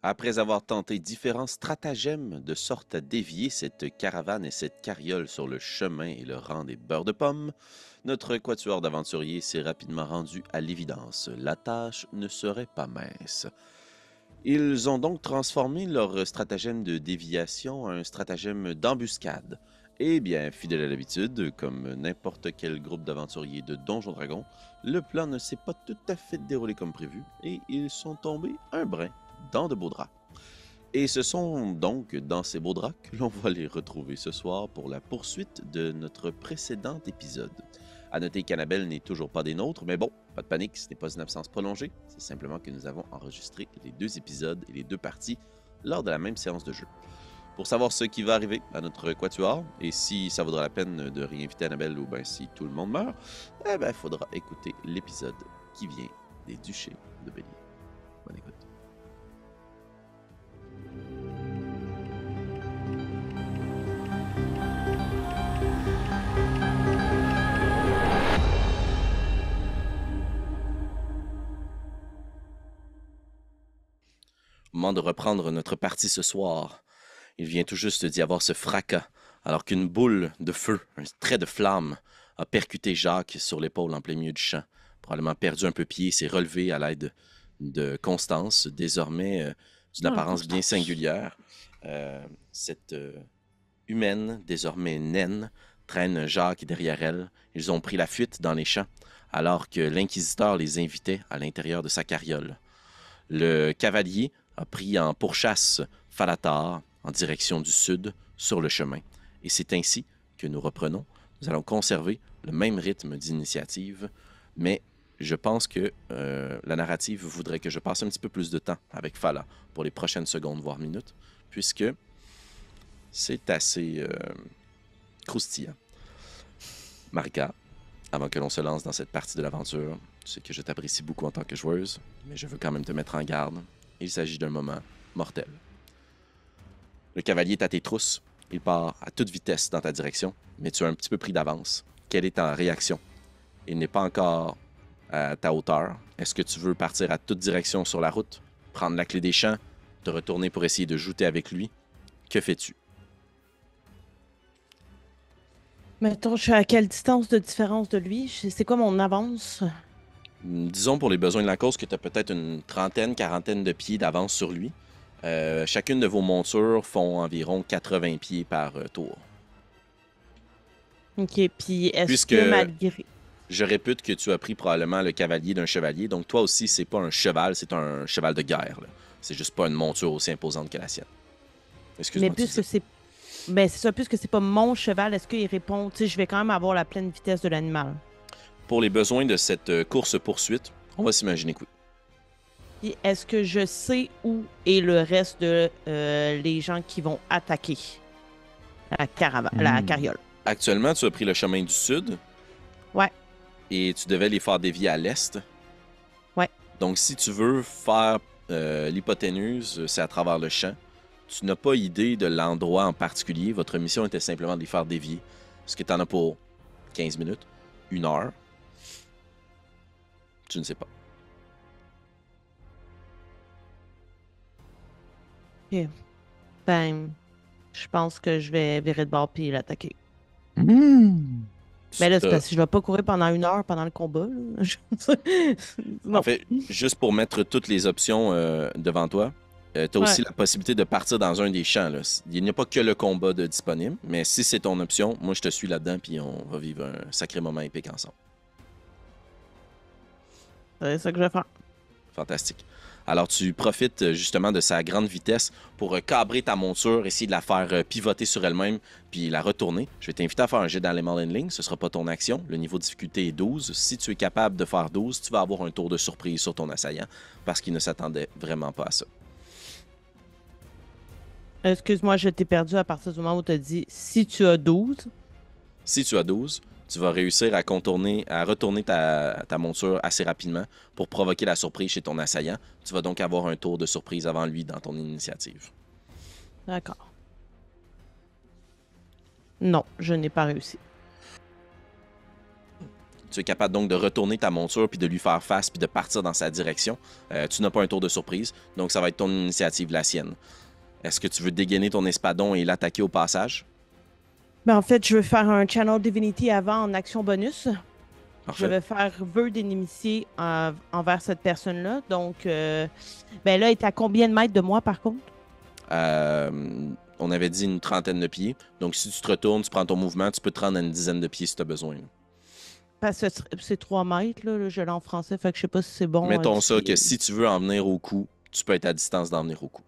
Après avoir tenté différents stratagèmes de sorte à dévier cette caravane et cette carriole sur le chemin et le rang des beurres de pommes, notre quatuor d'aventuriers s'est rapidement rendu à l'évidence. La tâche ne serait pas mince. Ils ont donc transformé leur stratagème de déviation en un stratagème d'embuscade. Et bien, fidèle à l'habitude, comme n'importe quel groupe d'aventuriers de Donjon Dragon, le plan ne s'est pas tout à fait déroulé comme prévu et ils sont tombés un brin dans de beaux draps. Et ce sont donc dans ces beaux draps que l'on va les retrouver ce soir pour la poursuite de notre précédent épisode. À noter qu'Annabelle n'est toujours pas des nôtres, mais bon, pas de panique, ce n'est pas une absence prolongée, c'est simplement que nous avons enregistré les deux épisodes et les deux parties lors de la même séance de jeu. Pour savoir ce qui va arriver à notre quatuor, et si ça vaudra la peine de réinviter Annabelle ou bien si tout le monde meurt, eh ben, il faudra écouter l'épisode qui vient des Duchés de Bélier. Bonne écoute. Moment de reprendre notre partie ce soir. Il vient tout juste d'y avoir ce fracas, alors qu'une boule de feu, un trait de flamme, a percuté Jacques sur l'épaule en plein milieu du champ. Probablement perdu un peu pied, s'est relevé à l'aide de Constance, désormais d'une apparence bien singulière. Cette humaine, désormais naine, traîne Jacques derrière elle. Ils ont pris la fuite dans les champs, alors que l'inquisiteur les invitait à l'intérieur de sa carriole. Le cavalier a pris en pourchasse Falatar en direction du sud sur le chemin. Et c'est ainsi que nous reprenons. Nous allons conserver le même rythme d'initiative, mais je pense que la narrative voudrait que je passe un petit peu plus de temps avec Fala pour les prochaines secondes, voire minutes, puisque c'est assez croustillant. Marika, avant que l'on se lance dans cette partie de l'aventure, tu sais que je t'apprécie beaucoup en tant que joueuse, mais je veux quand même te mettre en garde. Il s'agit d'un moment mortel. Le cavalier est à tes trousses. Il part à toute vitesse dans ta direction, mais tu as un petit peu pris d'avance. Quelle est ta réaction? Il n'est pas encore à ta hauteur. Est-ce que tu veux partir à toute direction sur la route, prendre la clé des champs, te retourner pour essayer de jouter avec lui? Que fais-tu? Mettons, je suis à quelle distance de différence de lui? C'est quoi mon avance? Disons pour les besoins de la cause que tu as peut-être une trentaine, quarantaine de pieds d'avance sur lui. Chacune de vos montures font environ 80 pieds par tour. OK, puis est-ce Puisque que malgré... je répute que tu as pris probablement le cavalier d'un chevalier, donc toi aussi, c'est pas un cheval, c'est un cheval de guerre. Là. C'est juste pas une monture aussi imposante que la sienne. Mais Excuse-moi, tu disais. puisque c'est... Ben, c'est ça, puisque c'est pas mon cheval, est-ce qu'il répond... Tu sais, je vais quand même avoir la pleine vitesse de l'animal. Pour les besoins de cette course-poursuite, on va s'imaginer que oui. Puis est-ce que je sais où est le reste de les gens qui vont attaquer la caravane, la carriole? Actuellement, tu as pris le chemin du sud. Ouais. Et tu devais les faire dévier à l'est. Ouais. Donc, si tu veux faire l'hypoténuse, c'est à travers le champ. Tu n'as pas idée de l'endroit en particulier. Votre mission était simplement de les faire dévier. Ce que tu en as pour 15 minutes, 1 heure. Tu ne sais pas. OK. Ben, je pense que je vais virer de bord puis l'attaquer. Mais là, c'est parce que je vais pas courir pendant 1 heure pendant le combat. Là. En Non. fait, juste pour mettre toutes les options devant toi, tu as Ouais. aussi la possibilité de partir dans un des champs. Là. Il n'y a pas que le combat de disponible, mais si c'est ton option, moi je te suis là-dedans, puis on va vivre un sacré moment épique ensemble. C'est ça que je vais faire. Fantastique. Alors, tu profites justement de sa grande vitesse pour cabrer ta monture, essayer de la faire pivoter sur elle-même, puis la retourner. Je vais t'inviter à faire un jet d'Animal Handling. Ce ne sera pas ton action. Le niveau de difficulté est 12. Si tu es capable de faire 12, tu vas avoir un tour de surprise sur ton assaillant parce qu'il ne s'attendait vraiment pas à ça. Excuse-moi, je t'ai perdu à partir du moment où tu as dit si tu as 12. Si tu as 12, tu vas réussir à retourner ta monture assez rapidement pour provoquer la surprise chez ton assaillant. Tu vas donc avoir un tour de surprise avant lui dans ton initiative. D'accord. Non, je n'ai pas réussi. Tu es capable donc de retourner ta monture puis de lui faire face puis de partir dans sa direction. Tu n'as pas un tour de surprise, donc ça va être ton initiative, la sienne. Est-ce que tu veux dégainer ton espadon et l'attaquer au passage? Ben, en fait, je veux faire un Channel Divinity avant en action bonus. Parfait. Je vais faire vœu d'inimitié envers cette personne-là. Donc, ben là, elle est à combien de mètres de moi, par contre? On avait dit une trentaine de pieds. Donc, si tu te retournes, tu prends ton mouvement, tu peux te rendre à une dizaine de pieds si tu as besoin. Parce que c'est 3 mètres, là, je l'ai en français, fait que je sais pas si c'est bon. Mettons ça que si tu veux en venir au coup, tu peux être à distance d'en venir au coup.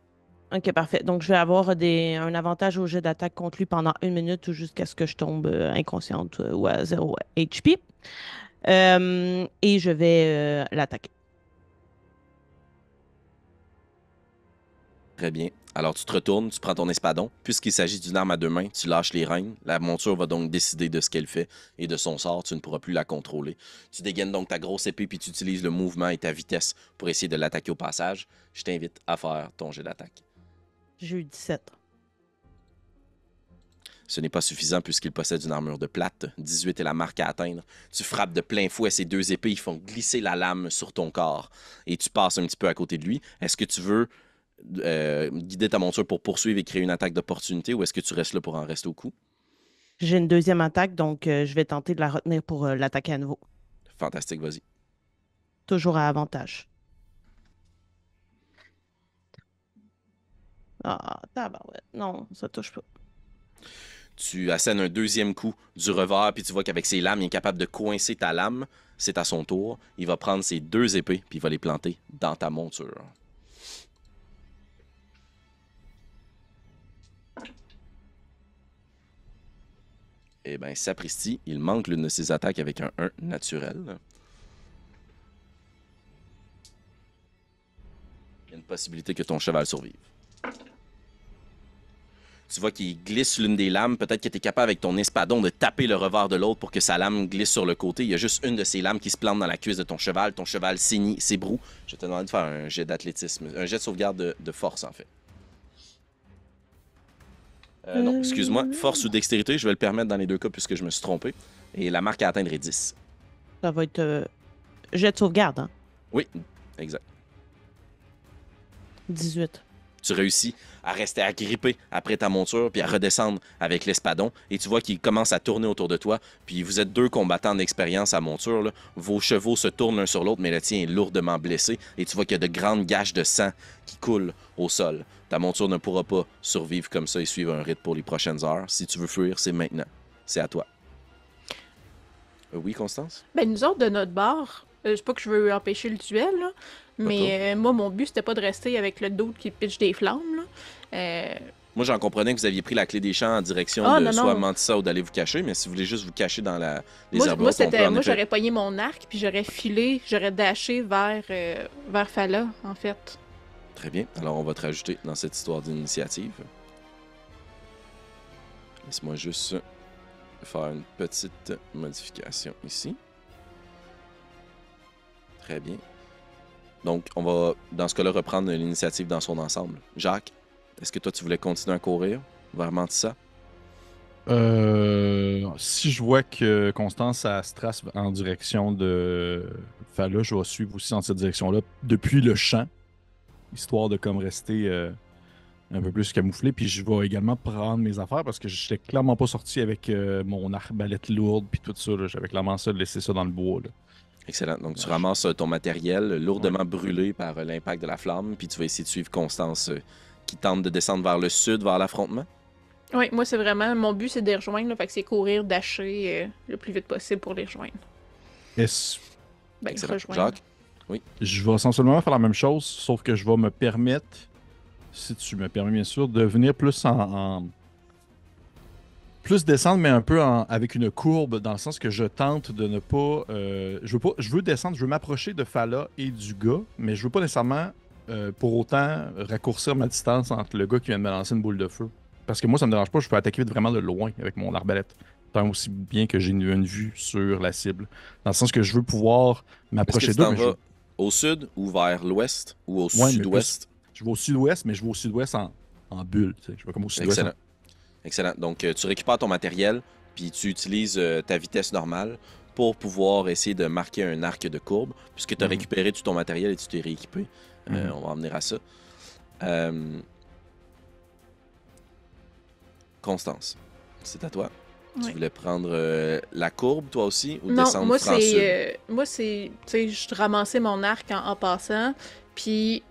Ok, parfait. Donc, je vais avoir un avantage au jet d'attaque contre lui pendant 1 minute ou jusqu'à ce que je tombe inconsciente ou à 0 HP. Et je vais l'attaquer. Très bien. Alors, tu te retournes, tu prends ton espadon. Puisqu'il s'agit d'une arme à 2 mains, tu lâches les rênes. La monture va donc décider de ce qu'elle fait et de son sort. Tu ne pourras plus la contrôler. Tu dégaines donc ta grosse épée puis tu utilises le mouvement et ta vitesse pour essayer de l'attaquer au passage. Je t'invite à faire ton jet d'attaque. J'ai eu 17. Ce n'est pas suffisant puisqu'il possède une armure de plate. 18 est la marque à atteindre. Tu frappes de plein fouet ces 2 épées. Ils font glisser la lame sur ton corps. Et tu passes un petit peu à côté de lui. Est-ce que tu veux guider ta monture pour poursuivre et créer une attaque d'opportunité ou est-ce que tu restes là pour en rester au coup? J'ai une deuxième attaque, donc je vais tenter de la retenir pour l'attaquer à nouveau. Fantastique, vas-y. Toujours à avantage. Ah, tabarouette. Non, ça touche pas. Tu assènes un deuxième coup du revers, puis tu vois qu'avec ses lames, il est capable de coincer ta lame. C'est à son tour. Il va prendre ses 2 épées, puis il va les planter dans ta monture. Eh bien, sapristi, il manque l'une de ses attaques avec un 1 naturel. Il y a une possibilité que ton cheval survive. Tu vois qu'il glisse l'une des lames. Peut-être que tu es capable avec ton espadon de taper le revers de l'autre pour que sa lame glisse sur le côté. Il y a juste une de ces lames qui se plante dans la cuisse de ton cheval. Ton cheval s'ébroue. Je vais te demander de faire un jet d'athlétisme. Un jet de sauvegarde de force, en fait. Non, excuse-moi. Force ou dextérité, je vais le permettre dans les 2 cas puisque je me suis trompé. Et la marque à atteindre est 10. Ça va être jet de sauvegarde, hein? Oui, exact. 18. Tu réussis à rester agrippé après ta monture puis à redescendre avec l'espadon. Et tu vois qu'il commence à tourner autour de toi. Puis vous êtes 2 combattants d'expérience à monture, là. Vos chevaux se tournent l'un sur l'autre, mais le tien est lourdement blessé. Et tu vois qu'il y a de grandes gages de sang qui coulent au sol. Ta monture ne pourra pas survivre comme ça et suivre un rythme pour les prochaines heures. Si tu veux fuir, c'est maintenant. C'est à toi. Oui, Constance? Ben, nous autres, de notre bord, je sais pas que je veux empêcher le duel, là, mais moi, mon but, c'était pas de rester avec le doute qui pitch des flammes. Là. Moi, j'en comprenais que vous aviez pris la clé des champs en direction de non, soit non. Mantissa ou d'aller vous cacher, mais si vous voulez juste vous cacher dans les Moi, arbres, moi j'aurais pogné mon arc, puis j'aurais filé, j'aurais dashé vers Fala, en fait. Très bien. Alors, on va te rajouter dans cette histoire d'initiative. Laisse-moi juste faire une petite modification ici. Très bien. Donc, on va, dans ce cas-là, reprendre l'initiative dans son ensemble. Jacques, est-ce que toi, tu voulais continuer à courir vers Mantissa? Si je vois que Constance a se trace en direction de Fala, je vais suivre aussi dans cette direction-là depuis le champ, histoire de comme rester un peu plus camouflé. Puis je vais également prendre mes affaires parce que je n'étais clairement pas sorti avec mon arbalète lourde puis tout ça. J'avais clairement ça de laisser ça dans le bois. Là. Excellent. Donc, tu ramasses ton matériel lourdement brûlé par l'impact de la flamme, puis tu vas essayer de suivre Constance qui tente de descendre vers le sud, vers l'affrontement. Oui, moi, c'est vraiment... Mon but, c'est de les rejoindre, là, fait que c'est courir, dasher le plus vite possible pour les rejoindre. Est-ce Ben, Excellent. rejoindre. Jacques? Oui. Je vais essentiellement faire la même chose, sauf que je vais me permettre, si tu me permets bien sûr, de venir plus plus descendre, mais un peu avec une courbe, dans le sens que je tente de ne pas... je veux descendre, je veux m'approcher de Fala et du gars, mais je veux pas nécessairement, pour autant, raccourcir ma distance entre le gars qui vient de me lancer une boule de feu. Parce que moi, ça me dérange pas, je peux attaquer vraiment de loin avec mon arbalète. Tant aussi bien que j'ai une vue sur la cible. Dans le sens que je veux pouvoir Est-ce que m'approcher tu d'eux. t'en mais vas au sud ou vers l'ouest ou au Ouais, mais sud-ouest? je vais au sud-ouest, mais je vais au sud-ouest en bulle. Tu sais. Je vais comme au sud-ouest. Excellent. Excellent. Donc, tu récupères ton matériel, puis tu utilises ta vitesse normale pour pouvoir essayer de marquer un arc de courbe, puisque tu as récupéré tout ton matériel et tu t'es rééquipé. On va en venir à ça. Constance, c'est à toi. Ouais. Tu voulais prendre la courbe, toi aussi, ou Non, descendre moi franc sud? moi c'est, tu sais, je ramassais mon arc en passant, puis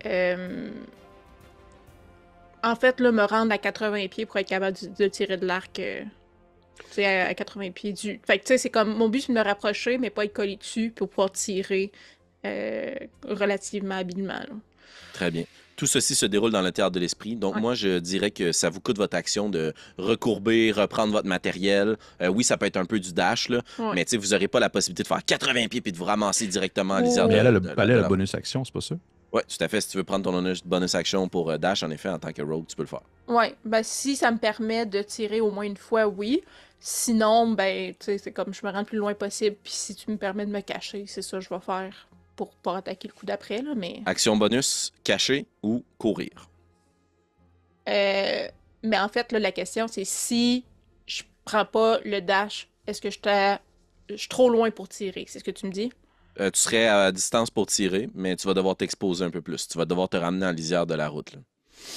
en fait là me rendre à 80 pieds pour être capable de tirer de l'arc, tu sais, à 80 pieds du. Fait que tu sais, c'est comme mon but c'est de me rapprocher, mais pas être collé dessus pour pouvoir tirer relativement habilement. Là. Très bien. Tout ceci se déroule dans le théâtre de l'esprit. Donc, Ouais. moi, je dirais que ça vous coûte votre action de recourber, reprendre votre matériel. Oui, ça peut être un peu du dash, là, Ouais. mais tu sais, vous n'aurez pas la possibilité de faire 80 pieds puis de vous ramasser directement à Oh. l'isière Mais de, elle a le, de- elle de a la la- bonus action, c'est pas ça? Ouais, tout à fait. Si tu veux prendre ton bonus action pour dash, en effet, en tant que rogue, tu peux le faire. Ouais, ben si ça me permet de tirer au moins une fois, oui. Sinon, ben, tu sais, c'est comme je me rends le plus loin possible, puis si tu me permets de me cacher, c'est ça que je vais faire pour pas attaquer le coup d'après, là, mais... Action bonus, cacher ou courir. Mais en fait, là, la question, c'est si je prends pas le dash, est-ce que je suis trop loin pour tirer? C'est ce que tu me dis? Tu serais à distance pour tirer, mais tu vas devoir t'exposer un peu plus. Tu vas devoir te ramener en lisière de la route, là.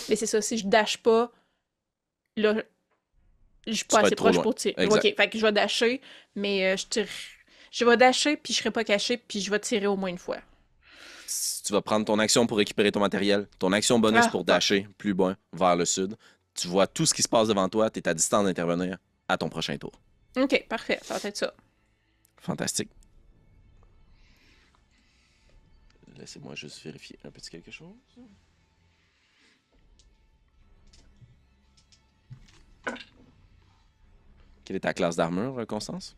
Mais c'est ça, si je dash pas, là, je suis Tu vas pas assez être trop proche loin. pour tirer. Exact. Ok, fait que je vais dasher, mais je tire... Je vais dasher, puis je serai pas caché, puis je vais tirer au moins une fois. Tu vas prendre ton action pour récupérer ton matériel, ton action bonus Ah, pour dasher plus loin vers le sud. Tu vois tout ce qui se passe devant toi, tu es à distance d'intervenir à ton prochain tour. Ok, parfait, ça va être ça. Fantastique. Laissez-moi juste vérifier un petit quelque chose. Quelle est ta classe d'armure, Constance?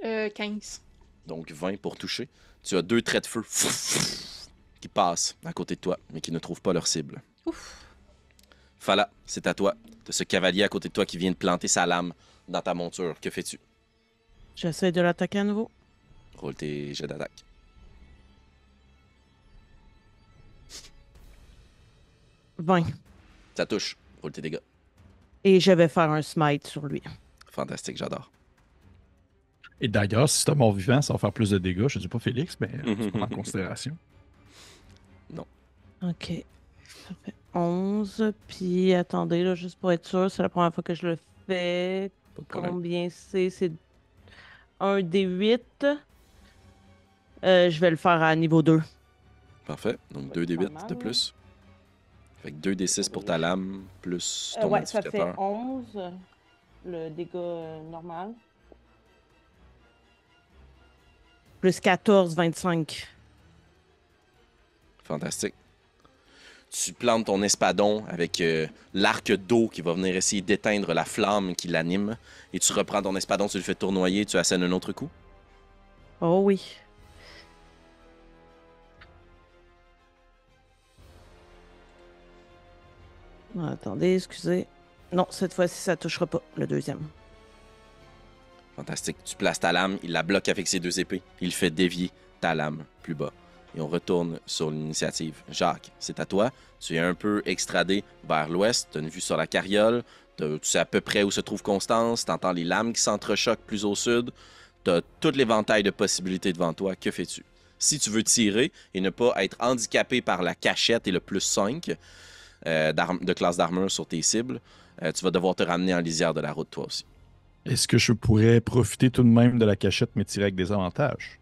15. Donc 20 pour toucher. Tu as 2 traits de feu qui passent à côté de toi, mais qui ne trouvent pas leur cible. Ouf. Fala, c'est à toi. Tu as ce cavalier à côté de toi qui vient de planter sa lame dans ta monture. Que fais-tu? J'essaie de l'attaquer à nouveau. Roule tes jets d'attaque. « 20. Ça touche. Roule tes dégâts. Et je vais faire un smite sur lui. Fantastique, j'adore. Et d'ailleurs, si c'est un mort vivant, ça va faire plus de dégâts. Je ne dis pas Félix, mais tu prends en considération. OK. Ça fait 11. Puis attendez, là, juste pour être sûr, c'est la première fois que je le fais. Pas de problème. Combien c'est? C'est un des 8. Je vais le faire à niveau 2. Parfait. Donc 2 pas d 8 mal, de là. plus. Fait que 2 d 6 pour ta lame, plus ton Ouais, ça fait modificateur. 11. Le dégât normal. Plus 14, 25. Fantastique. Tu plantes ton espadon avec l'arc d'eau qui va venir essayer d'éteindre la flamme qui l'anime. Et tu reprends ton espadon, tu le fais tournoyer, tu assènes un autre coup. Oh oui. Attendez, excusez. Non, cette fois-ci, ça touchera pas, le deuxième. Fantastique. Tu places ta lame, il la bloque avec ses 2 épées. Il fait dévier ta lame plus bas. Et on retourne sur l'initiative. Jacques, c'est à toi. Tu es un peu extradé vers l'ouest. Tu as une vue sur la carriole. Tu sais à peu près où se trouve Constance. Tu entends les lames qui s'entrechoquent plus au sud. Tu as tout l'éventail de possibilités devant toi. Que fais-tu? Si tu veux tirer et ne pas être handicapé par la cachette et le plus 5 de classe d'armure sur tes cibles, tu vas devoir te ramener en lisière de la route toi aussi. Est-ce que je pourrais profiter tout de même de la cachette, mais tirer avec des avantages?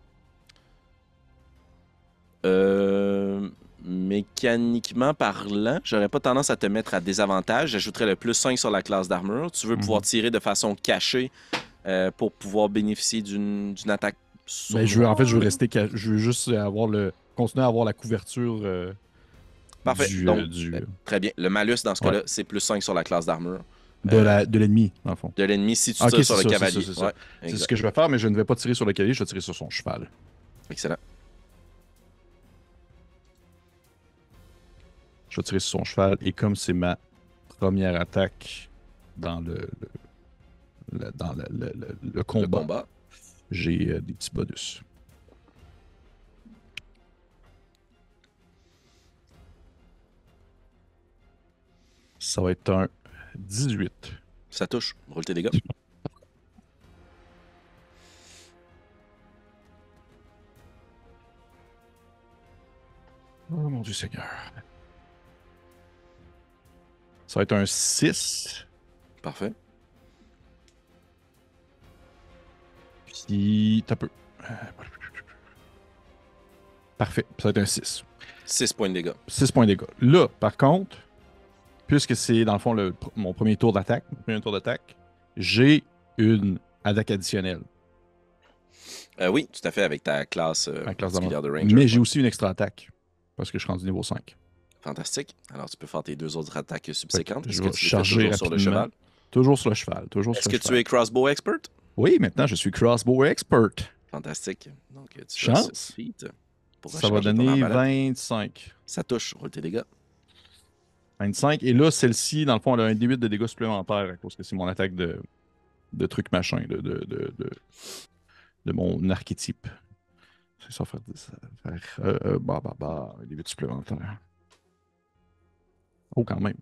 Mécaniquement parlant, j'aurais pas tendance à te mettre à désavantage. J'ajouterais le plus 5 sur la classe d'armure. Tu veux pouvoir tirer de façon cachée pour pouvoir bénéficier d'une attaque Ben, je veux rester, je veux juste continuer à avoir la couverture Parfait. du, Donc, du- très bien. Le malus dans ce cas-là, c'est plus 5 sur la classe d'armure. de l'ennemi, dans le fond. De l'ennemi si tu Ok, tires sur c'est le ça, cavalier. c'est ça. Ouais, C'est exact. ce que je vais faire, mais je ne vais pas tirer sur le cavalier, je vais tirer sur son cheval. Excellent. Je vais tirer sur son cheval, et comme c'est ma première attaque dans le combat, Le combat. j'ai des petits bonus. Ça va être un 18. Ça touche. Roule tes dégâts. Seigneur. Ça va être un 6. Parfait. Puis, t'as peu. Parfait, ça va être un 6. 6 points de dégâts. 6 points de dégâts. Là, par contre, puisque c'est dans le fond mon premier tour d'attaque, j'ai une attaque additionnelle. Oui, tout à fait, avec ta classe, Ma classe particulière de Ranger. Mais j'ai aussi une extra attaque. Parce que je suis rendu niveau 5. Fantastique. Alors, tu peux faire tes 2 autres attaques subséquentes. Est-ce Je que vais tu les fais charger toujours sur le rapidement. cheval? Toujours sur le cheval. Est-ce que tu es crossbow expert? Oui, maintenant je suis crossbow expert. Fantastique. Donc, tu Chance. fais ce feat pour Ça va recharger ton donner arbalète. 25. Ça touche, roule tes dégâts. 25. Et là, celle-ci, dans le fond, elle a un D8 de dégâts supplémentaires à cause que c'est mon attaque de truc machin, de mon archétype. C'est ça, faire un D8 supplémentaire. Oh, quand même.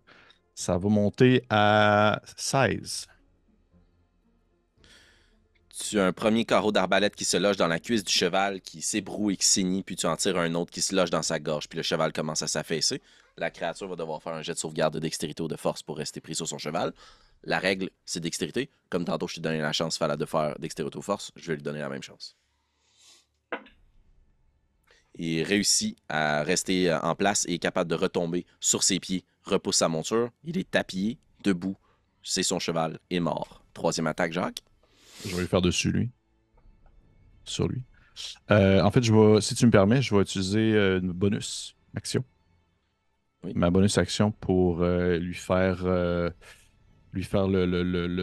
Ça va monter à 16. Tu as un premier carreau d'arbalète qui se loge dans la cuisse du cheval, qui s'ébroue et qui saigne, puis tu en tires un autre qui se loge dans sa gorge, puis le cheval commence à s'affaisser. La créature va devoir faire un jet de sauvegarde de dextérité ou de force pour rester pris sur son cheval. La règle, c'est dextérité. Comme tantôt, je t'ai donné la chance, Fala, de faire dextérité ou force, je vais lui donner la même chance. Il réussit à rester en place et est capable de retomber sur ses pieds, repousse sa monture. Il est tapis, debout. C'est son cheval, est mort. Troisième attaque, Jacques. Je vais lui faire dessus, lui. Sur lui. En fait, si tu me permets, je vais utiliser une bonus action. Oui. Ma bonus action pour lui faire le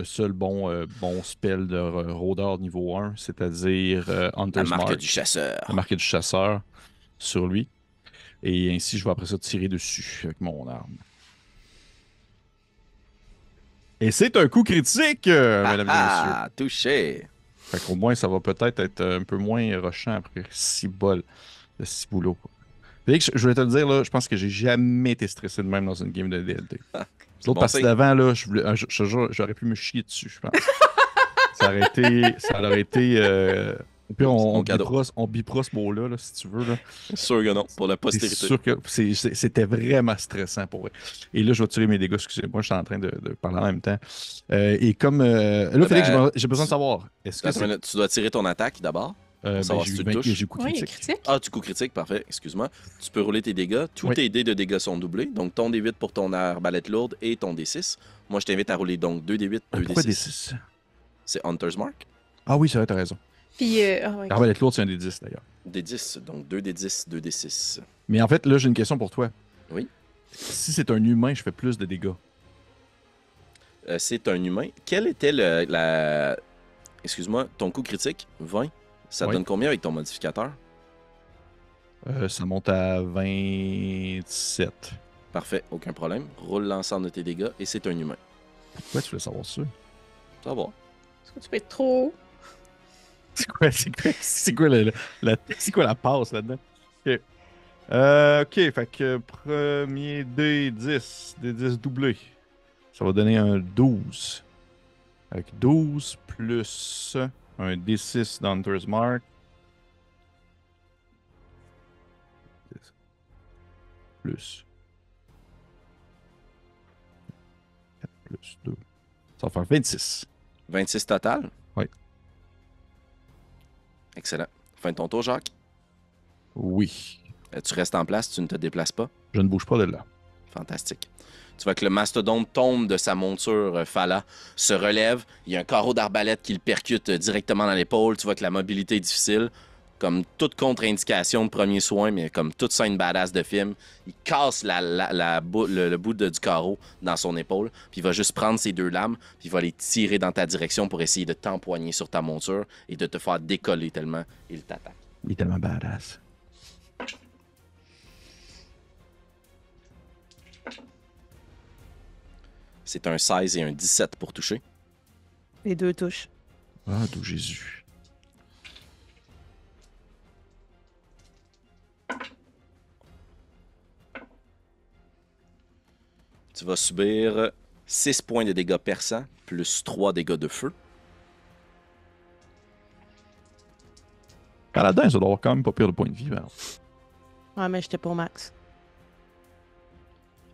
seul bon spell de rôdeur niveau 1, c'est-à-dire La Hunter's marque Mark, du chasseur. la marque du chasseur sur lui. Et ainsi, je vais après ça tirer dessus avec mon arme. Et c'est un coup critique, mesdames et messieurs. Ah, touché. Fait qu'au moins, ça va peut-être être un peu moins rushant après 6 bols de 6 boulots. Je voulais te le dire, là, je pense que j'ai jamais été stressé de même dans une game de D&D. L'autre bon partie signe. d'avant, là, je te jure, j'aurais pu me chier dessus, je pense. ça aurait été au pire, Bon cadeau. on bipera ce mot-là, là, si tu veux. Là. Sûr que non, pour la C'est postérité. sûr que c'était vraiment stressant pour vrai. Et là, je vais tirer mes dégâts. Excusez-moi, je suis en train de parler en même temps. Et comme. Là, Félix, j'ai besoin de savoir. Est-ce que Attends une minute, tu dois tirer ton attaque d'abord. savoir si tu le touches. j'ai coup Oui, il est critique. critique. Ah, tu coup critique, parfait, excuse-moi. Tu peux rouler tes dégâts. Tous Oui. tes dés de dégâts sont doublés. Donc ton D8 pour ton arbalète lourde et ton D6. Moi, je t'invite à rouler donc 2 D8, 2 Pourquoi des D6. 6? C'est Hunter's Mark. Ah oui, c'est vrai, t'as raison. Puis, ah ouais. Arbalète lourde, c'est un des 10 d'ailleurs. D10, donc 2 D10, 2 D6. Mais en fait, là, j'ai une question pour toi. Oui. Si c'est un humain, je fais plus de dégâts. C'est un humain. Quel était Excuse-moi, ton coup critique, 20. Ça te Oui. donne combien avec ton modificateur? Ça monte à 27. Parfait, aucun problème. Roule l'ensemble de tes dégâts et c'est un humain. Pourquoi tu veux savoir ça? Ça va. Est-ce que tu peux être trop haut? C'est quoi la passe là-dedans? Ok. Ok, fait que premier D10 doublé. Ça va donner un 12. Avec 12 plus un D6 d'Hunter's Mark. Plus. 4 plus 2. Ça va faire 26. 26 total? Oui. Excellent. Fin de ton tour, Jacques. Oui. Tu restes en place, tu ne te déplaces pas. Je ne bouge pas de là. Fantastique. Tu vois que le mastodonte tombe de sa monture Fala, se relève. Il y a un carreau d'arbalète qui le percute directement dans l'épaule. Tu vois que la mobilité est difficile. Comme toute contre-indication de premier soin, mais comme toute scène badass de film, il casse le bout du carreau dans son épaule. Puis il va juste prendre ses 2 lames, puis il va les tirer dans ta direction pour essayer de t'empoigner sur ta monture et de te faire décoller tellement il t'attaque. Il est tellement badass. C'est un 16 et un 17 pour toucher. Les 2 touches. Ah, d'où Jésus. Tu vas subir 6 points de dégâts perçants, plus 3 dégâts de feu. Paladin, ça doit avoir quand même pas pire de points de vie. Ben. Ouais, mais j'étais pour max.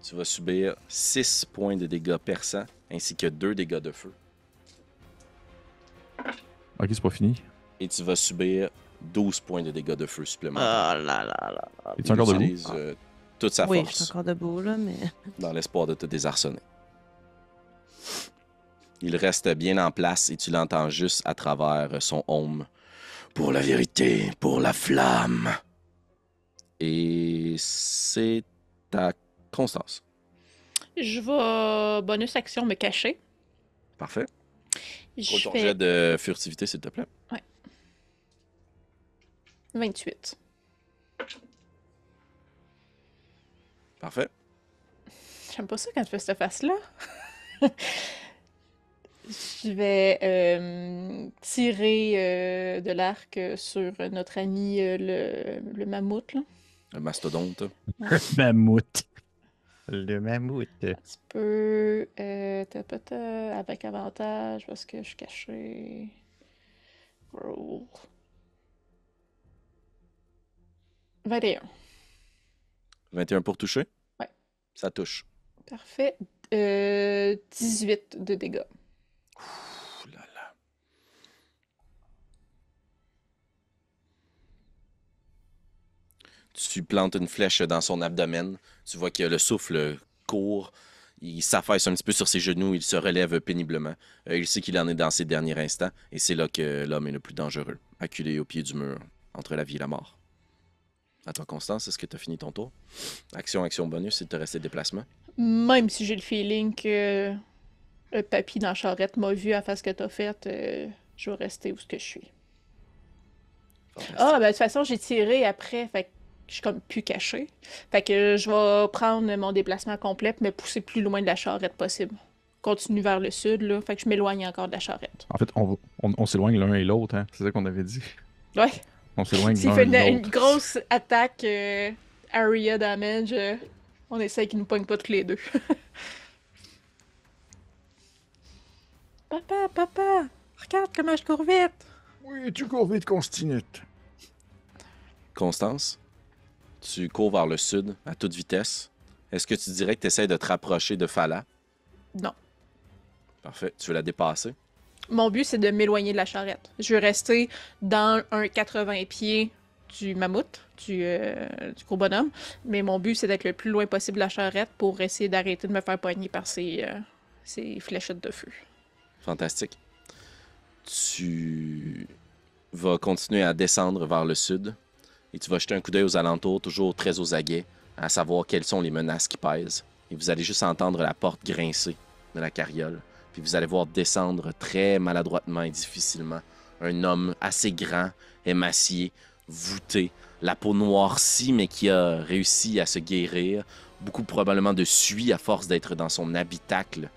Tu vas subir 6 points de dégâts perçants ainsi que 2 dégâts de feu. Ok, c'est pas fini. Et tu vas subir 12 points de dégâts de feu Oh supplémentaires. là là là. Es-tu encore debout? utilise toute sa Oui, je force suis encore debout, là, mais. dans l'espoir de te désarçonner. Il reste bien en place et tu l'entends juste à travers son home. Pour la vérité, pour la flamme. Et c'est ta Constance. Je vais bonus action me cacher. Parfait. Je Roule ton fais jet de furtivité, s'il te plaît. 28. Parfait. J'aime pas ça quand tu fais cette face-là. Je vais tirer de l'arc sur notre ami le mammouth. Là. Le mastodonte. Mammouth. Le mammouth. Un petit peu avec avantage parce que je suis caché. Roll. 21. 21 pour toucher? Ouais. Ça touche. Parfait. 18 de dégâts. Ouh là là. Tu plantes une flèche dans son abdomen. Tu vois que le souffle court. Il s'affaisse un petit peu sur ses genoux. Il se relève péniblement. Il sait qu'il en est dans ses derniers instants. Et c'est là que l'homme est le plus dangereux. Acculé au pied du mur, entre la vie et la mort. À toi, Constance, est-ce que tu as fini ton tour? Action bonus, il te restait déplacement. Même si j'ai le feeling que le papy dans la charrette m'a vu à faire ce que t'as fait, je vais rester où ce que je suis. Fantastique. Ah, ben de toute façon, j'ai tiré après, fait que je suis comme plus cachée. Fait que je vais prendre mon déplacement complet, mais pousser plus loin de la charrette possible. Continue vers le sud, là. Fait que je m'éloigne encore de la charrette. En fait, on s'éloigne l'un et l'autre, hein. C'est ça qu'on avait dit. Ouais. On s'éloigne S'il l'un fait et une l'autre. grosse attaque area damage, on essaie qu'il nous pogne pas tous les deux. Papa, regarde comment je cours vite. Oui, tu cours vite, Constinette. Constance, tu cours vers le sud à toute vitesse. Est-ce que tu dirais que tu essaies de te rapprocher de Fala? Non. Parfait. Tu veux la dépasser? Mon but, c'est de m'éloigner de la charrette. Je veux rester dans un 80 pieds du mammouth, du gros bonhomme. Mais mon but, c'est d'être le plus loin possible de la charrette pour essayer d'arrêter de me faire pogner par ces fléchettes de feu. Fantastique. Tu vas continuer à descendre vers le sud et tu vas jeter un coup d'œil aux alentours, toujours très aux aguets, à savoir quelles sont les menaces qui pèsent. Et vous allez juste entendre la porte grincer de la carriole. Puis vous allez voir descendre très maladroitement et difficilement un homme assez grand, émacié, voûté, la peau noircie, mais qui a réussi à se guérir. Beaucoup probablement de suie à force d'être dans son habitacle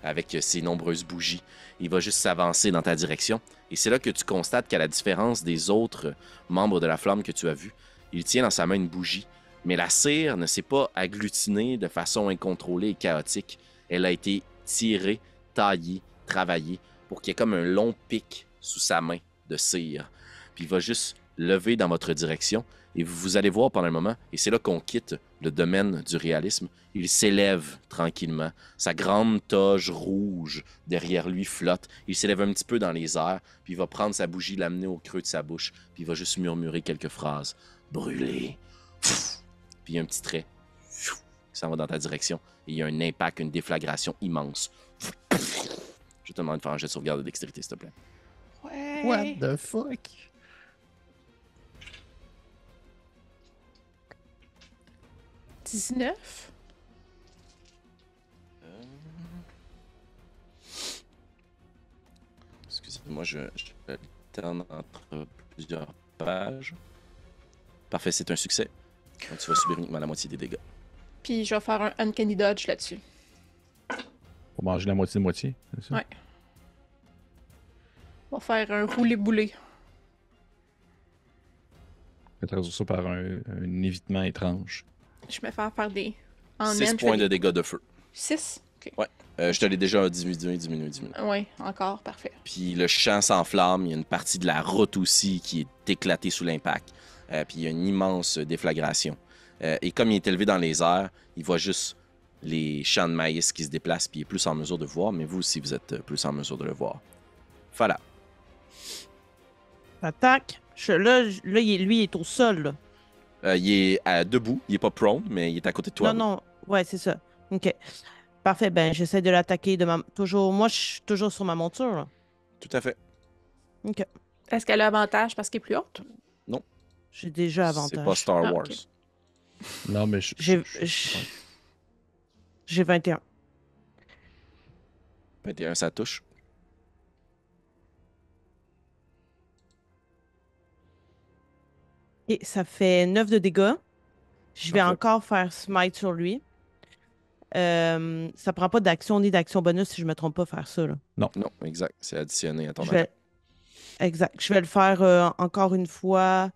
avec ses nombreuses bougies. Il va juste s'avancer dans ta direction. Et c'est là que tu constates qu'à la différence des autres membres de la flamme que tu as vus, il tient dans sa main une bougie. Mais la cire ne s'est pas agglutinée de façon incontrôlée et chaotique. Elle a été tirée, taillée, travaillée pour qu'il y ait comme un long pic sous sa main de cire. Puis il va juste lever dans votre direction et vous allez voir pendant un moment, et c'est là qu'on quitte le domaine du réalisme, il s'élève tranquillement. Sa grande toge rouge derrière lui flotte. Il s'élève un petit peu dans les airs, puis il va prendre sa bougie, l'amener au creux de sa bouche, puis il va juste murmurer quelques phrases. Brûler. Puis il y a un petit trait qui s'en va dans ta direction, et il y a un impact, une déflagration immense. Je te demande de faire un jet de sauvegarde de dextérité, s'il te plaît. Ouais. What the fuck? 19. Excusez-moi, je alterne entre plusieurs pages. Parfait, c'est un succès. Donc, tu vas subir uniquement la moitié des dégâts. Puis je vais faire un uncanny dodge là-dessus. Faut manger la moitié de moitié, c'est ça? Ouais. On va faire un roulé-boulé. Je vais traduire ça par un évitement étrange. Je vais faire des... En 6 naine, je points fais de des... dégâts de feu. 6? Ok. Ouais. Je te l'ai déjà diminué. Ouais, encore, parfait. Puis le champ s'enflamme. Il y a une partie de la route aussi qui est éclatée sous l'impact. Puis il y a une immense déflagration. Et comme il est élevé dans les airs, il va juste les champs de maïs qui se déplacent, puis il est plus en mesure de voir, mais vous aussi, vous êtes plus en mesure de le voir. Voilà. Attaque. Lui, il est au sol, là. Il est debout, il est pas prone, mais il est à côté de toi. Non, non. Ouais, c'est ça. OK. Parfait. Ben, j'essaie de l'attaquer toujours. Moi, je suis toujours sur ma monture, là. Tout à fait. OK. Est-ce qu'elle a avantage parce qu'elle est plus haute? J'ai déjà C'est avantage. pas Star Ah, Wars. ok. Non, mais J'ai 21. 21, ça touche. Et ça fait 9 de dégâts. Je vais Parfait. encore faire smite sur lui. Ça prend pas d'action ni d'action bonus si je me trompe pas faire ça, là. Non, exact. C'est additionné à ton Je attaque. vais... Exact. Je vais le faire encore une fois.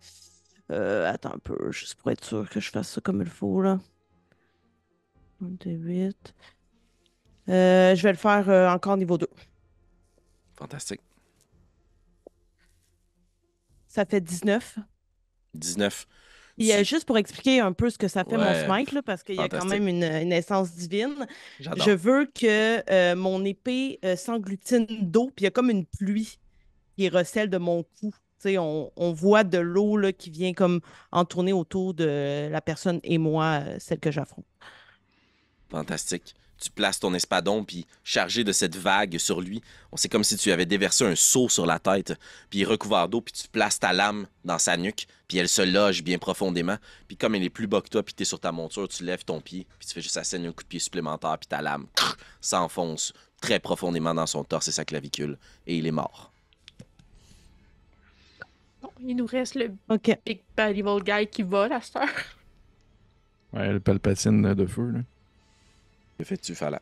Attends un peu, juste pour être sûr que je fasse ça comme il faut, là. 1 des 8. Je vais le faire encore niveau 2. Fantastique. Ça fait 19. 19. Et juste pour expliquer un peu ce que ça fait Ouais, mon smite, là, parce qu'il y a quand fantastique. même une essence divine. J'adore. Je veux que mon épée s'engloutine d'eau, puis il y a comme une pluie qui recèle de mon cou. Tu sais, on voit de l'eau là, qui vient comme entourner autour de la personne et moi, celle que j'affronte. Fantastique. Tu places ton espadon, puis chargé de cette vague sur lui, c'est comme si tu avais déversé un seau sur la tête, puis il est recouvert d'eau, puis tu places ta lame dans sa nuque, puis elle se loge bien profondément. Puis comme elle est plus bas que toi, puis t'es sur ta monture, tu lèves ton pied, puis tu fais juste asséner un coup de pied supplémentaire, puis ta lame s'enfonce très profondément dans son torse et sa clavicule, et il est mort. Bon, il nous reste le OK. Big Bad Evil Guy qui vole à cette heure. Ouais, le Palpatine de feu, là. Que fais-tu, Fala?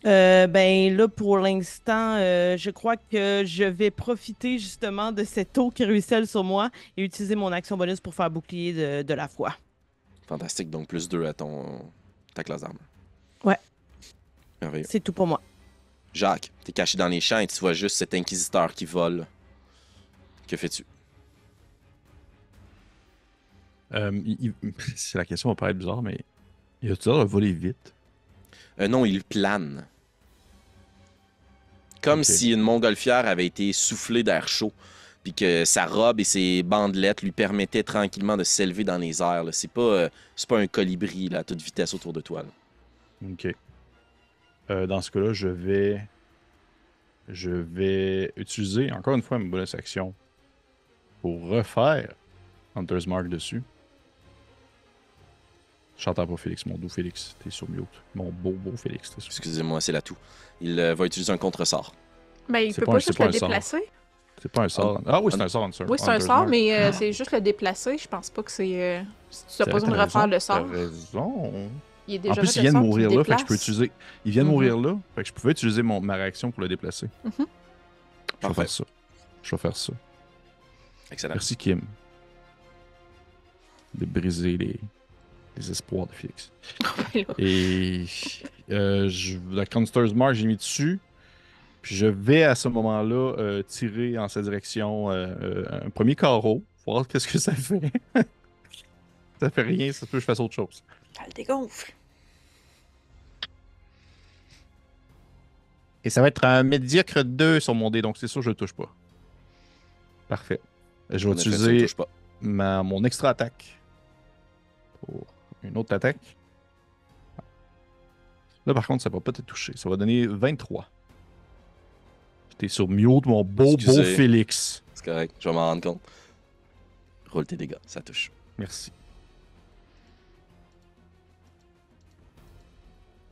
Ben là, pour l'instant, je crois que je vais profiter justement de cette eau qui ruisselle sur moi et utiliser mon action bonus pour faire bouclier de la foi. Fantastique, donc plus 2 à ta classe d'armes. Ouais. Merveilleux. C'est tout pour moi. Jacques, t'es caché dans les champs et tu vois juste cet inquisiteur qui vole. Que fais-tu? C'est la question va paraître bizarre, mais il a-tu l'air de voler vite? Non, il plane. Comme Ok. si une montgolfière avait été soufflée d'air chaud, puis que sa robe et ses bandelettes lui permettaient tranquillement de s'élever dans les airs. Là. C'est pas un colibri là, à toute vitesse autour de toi. Là. Ok. Dans ce cas-là, je vais utiliser encore une fois ma bonus action pour refaire Hunter's Mark dessus. Je t'entends pas, Félix, mon doux Félix, t'es sur mute. Mon beau Félix, t'es sur mute. Excusez-moi, c'est l'atout. Il va utiliser un contre-sort. Ben, il C'est peut pas pas un- juste c'est pas le un sort. déplacer. C'est pas un sort. Ah oui, c'est un sort, Hunter. Oui, c'est un Hunter's sort, Mark. mais c'est juste le déplacer. Je pense pas que c'est. Si tu as C'est pas besoin de vrai, refaire le t'as sort. raison. Il est déjà En plus, fait il vient le de sort, mourir tu le là, fait que je peux déplaces. utiliser. Il vient de Mhm. mourir là, fait que je pouvais utiliser ma réaction pour le déplacer. Mhm. Je vais Parfait. faire ça. Je vais faire ça. Excellent. Merci, Kim. De briser les espoirs de Félix. Et la Counter's Mark, j'ai mis dessus. Puis je vais à ce moment-là tirer en sa direction un premier carreau. Voir qu'est-ce que ça fait. Ça fait rien, ça se peut que je fasse autre chose. Ça le dégonfle. Et ça va être un médiocre 2 sur mon dé, donc c'est sûr que je le touche pas. Parfait. Je vais En effet, tu ne utiliser touches pas. mon extra attaque pour une autre attaque. Là, par contre, ça va pas te toucher. Ça va donner 23. T'es sur mute, mon beau Excusez. Félix. C'est correct, je vais m'en rendre compte. Roule tes dégâts, ça touche. Merci.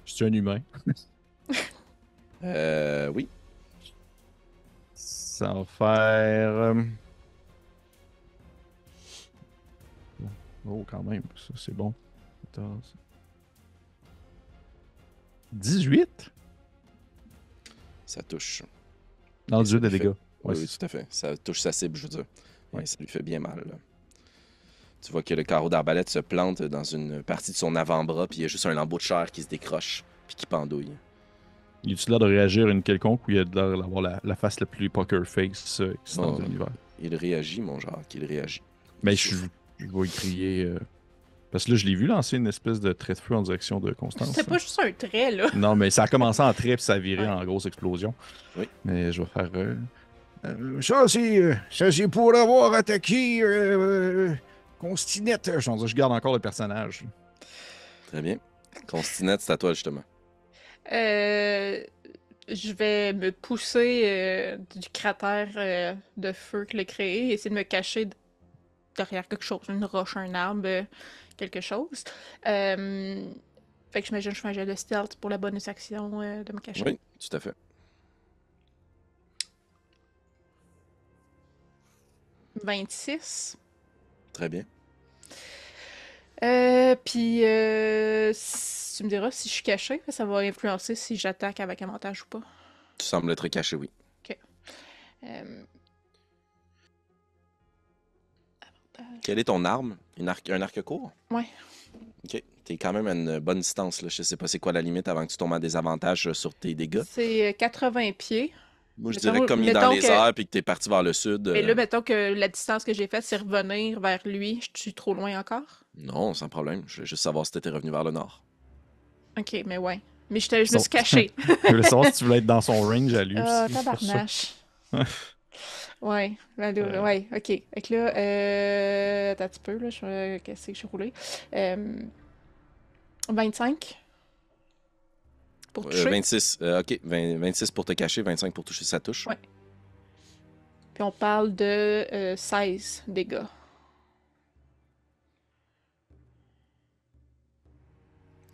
Je suis un humain. Oui. Ça va faire. Oh, quand même, ça c'est bon. 14. 18? Ça touche. Non, Et ça 18 de lui fait- dégâts. Oui, Ouais, oui, tout à fait. Ça touche sa cible, je veux dire. Ouais. Et ça lui fait bien mal. Là. Tu vois que le carreau d'arbalète se plante dans une partie de son avant-bras, puis il y a juste un lambeau de chair qui se décroche, puis qui pendouille. Il a-tu l'air de réagir à une quelconque ou il a l'air d'avoir la face la plus poker face existante Oh. de l'univers? Il réagit, mon Jacques, il réagit. Mais je vais y crier. Parce que là, je l'ai vu lancer une espèce de trait de feu en direction de Constance. C'était pas juste un trait, là. Non, mais ça a commencé en trait puis ça a viré Ouais. en grosse explosion. Oui. Mais je vais faire. Ça, c'est pour avoir attaqué Constinette. Je garde encore le personnage. Très bien. Constinette, c'est à toi, justement. Je vais me pousser du cratère de feu qu'il a créé et essayer de me cacher derrière quelque chose, une roche, un arbre, quelque chose. Fait que j'imagine que je fais un jet de stealth pour la bonus action de me cacher. Oui, tout à fait. 26. Très bien. Puis, tu me diras si je suis caché, ça va influencer si j'attaque avec avantage ou pas. Tu sembles être caché, oui. Euh, Quelle est ton arme? Un arc court? Ouais. OK. T'es quand même à une bonne distance, là. Je sais pas c'est quoi la limite avant que tu tombes à désavantage sur tes dégâts. C'est 80 pieds. Moi, je Mettons- dirais que comme il est dans mettons les que- airs puis que t'es parti vers le sud. Mais là, mettons que la distance que j'ai faite, c'est revenir vers lui. Je suis trop loin encore? Non, sans problème. Je veux juste savoir si t'étais revenu vers le nord. Ok, mais ouais. Mais je me suis cachée. Je voulais savoir si tu voulais être dans son range à lui. Ah, aussi, c'est pour ça. tabarnache. Ouais, ben là, ouais, ok. Fait que là, attends un petit peu, là, qu'est-ce que je suis roulé? 25 pour toucher. 26. OK. 26 pour te cacher, 25 pour toucher sa touche. Ouais. Puis on parle de 16 dégâts.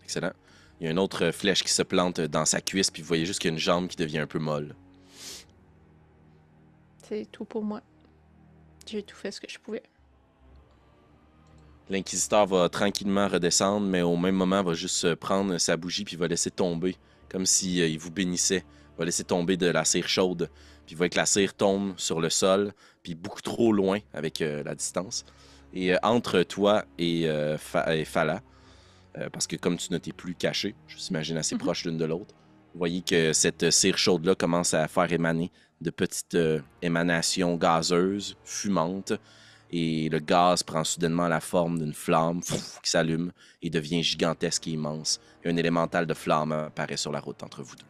Excellent. Il y a une autre flèche qui se plante dans sa cuisse, puis vous voyez juste qu'il y a une jambe qui devient un peu molle. C'est tout pour moi. J'ai tout fait ce que je pouvais. L'inquisiteur va tranquillement redescendre, mais au même moment va juste prendre sa bougie puis va laisser tomber, comme si il vous bénissait. Va laisser tomber de la cire chaude, puis il voit que la cire tombe sur le sol, puis beaucoup trop loin avec la distance. Et entre toi et Fala, parce que comme tu ne t'es plus caché, je t'imagine assez proche l'une de l'autre, vous voyez que cette cire chaude-là commence à faire émaner de petites émanations gazeuses, fumantes, et le gaz prend soudainement la forme d'une flamme qui s'allume et devient gigantesque et immense. Et un élémental de flamme apparaît sur la route entre vous deux.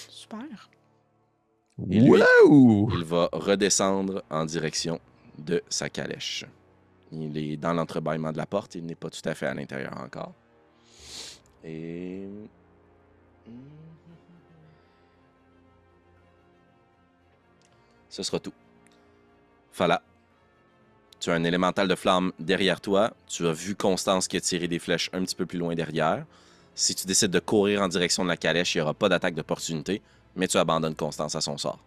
Super. Et lui, Wow! il va redescendre en direction de sa calèche. Il est dans l'entrebâillement de la porte, il n'est pas tout à fait à l'intérieur encore. Et... ce sera tout. Fala. Tu as un élémental de flamme derrière toi. Tu as vu Constance qui a tiré des flèches un petit peu plus loin derrière. Si tu décides de courir en direction de la calèche, il n'y aura pas d'attaque d'opportunité, mais tu abandonnes Constance à son sort.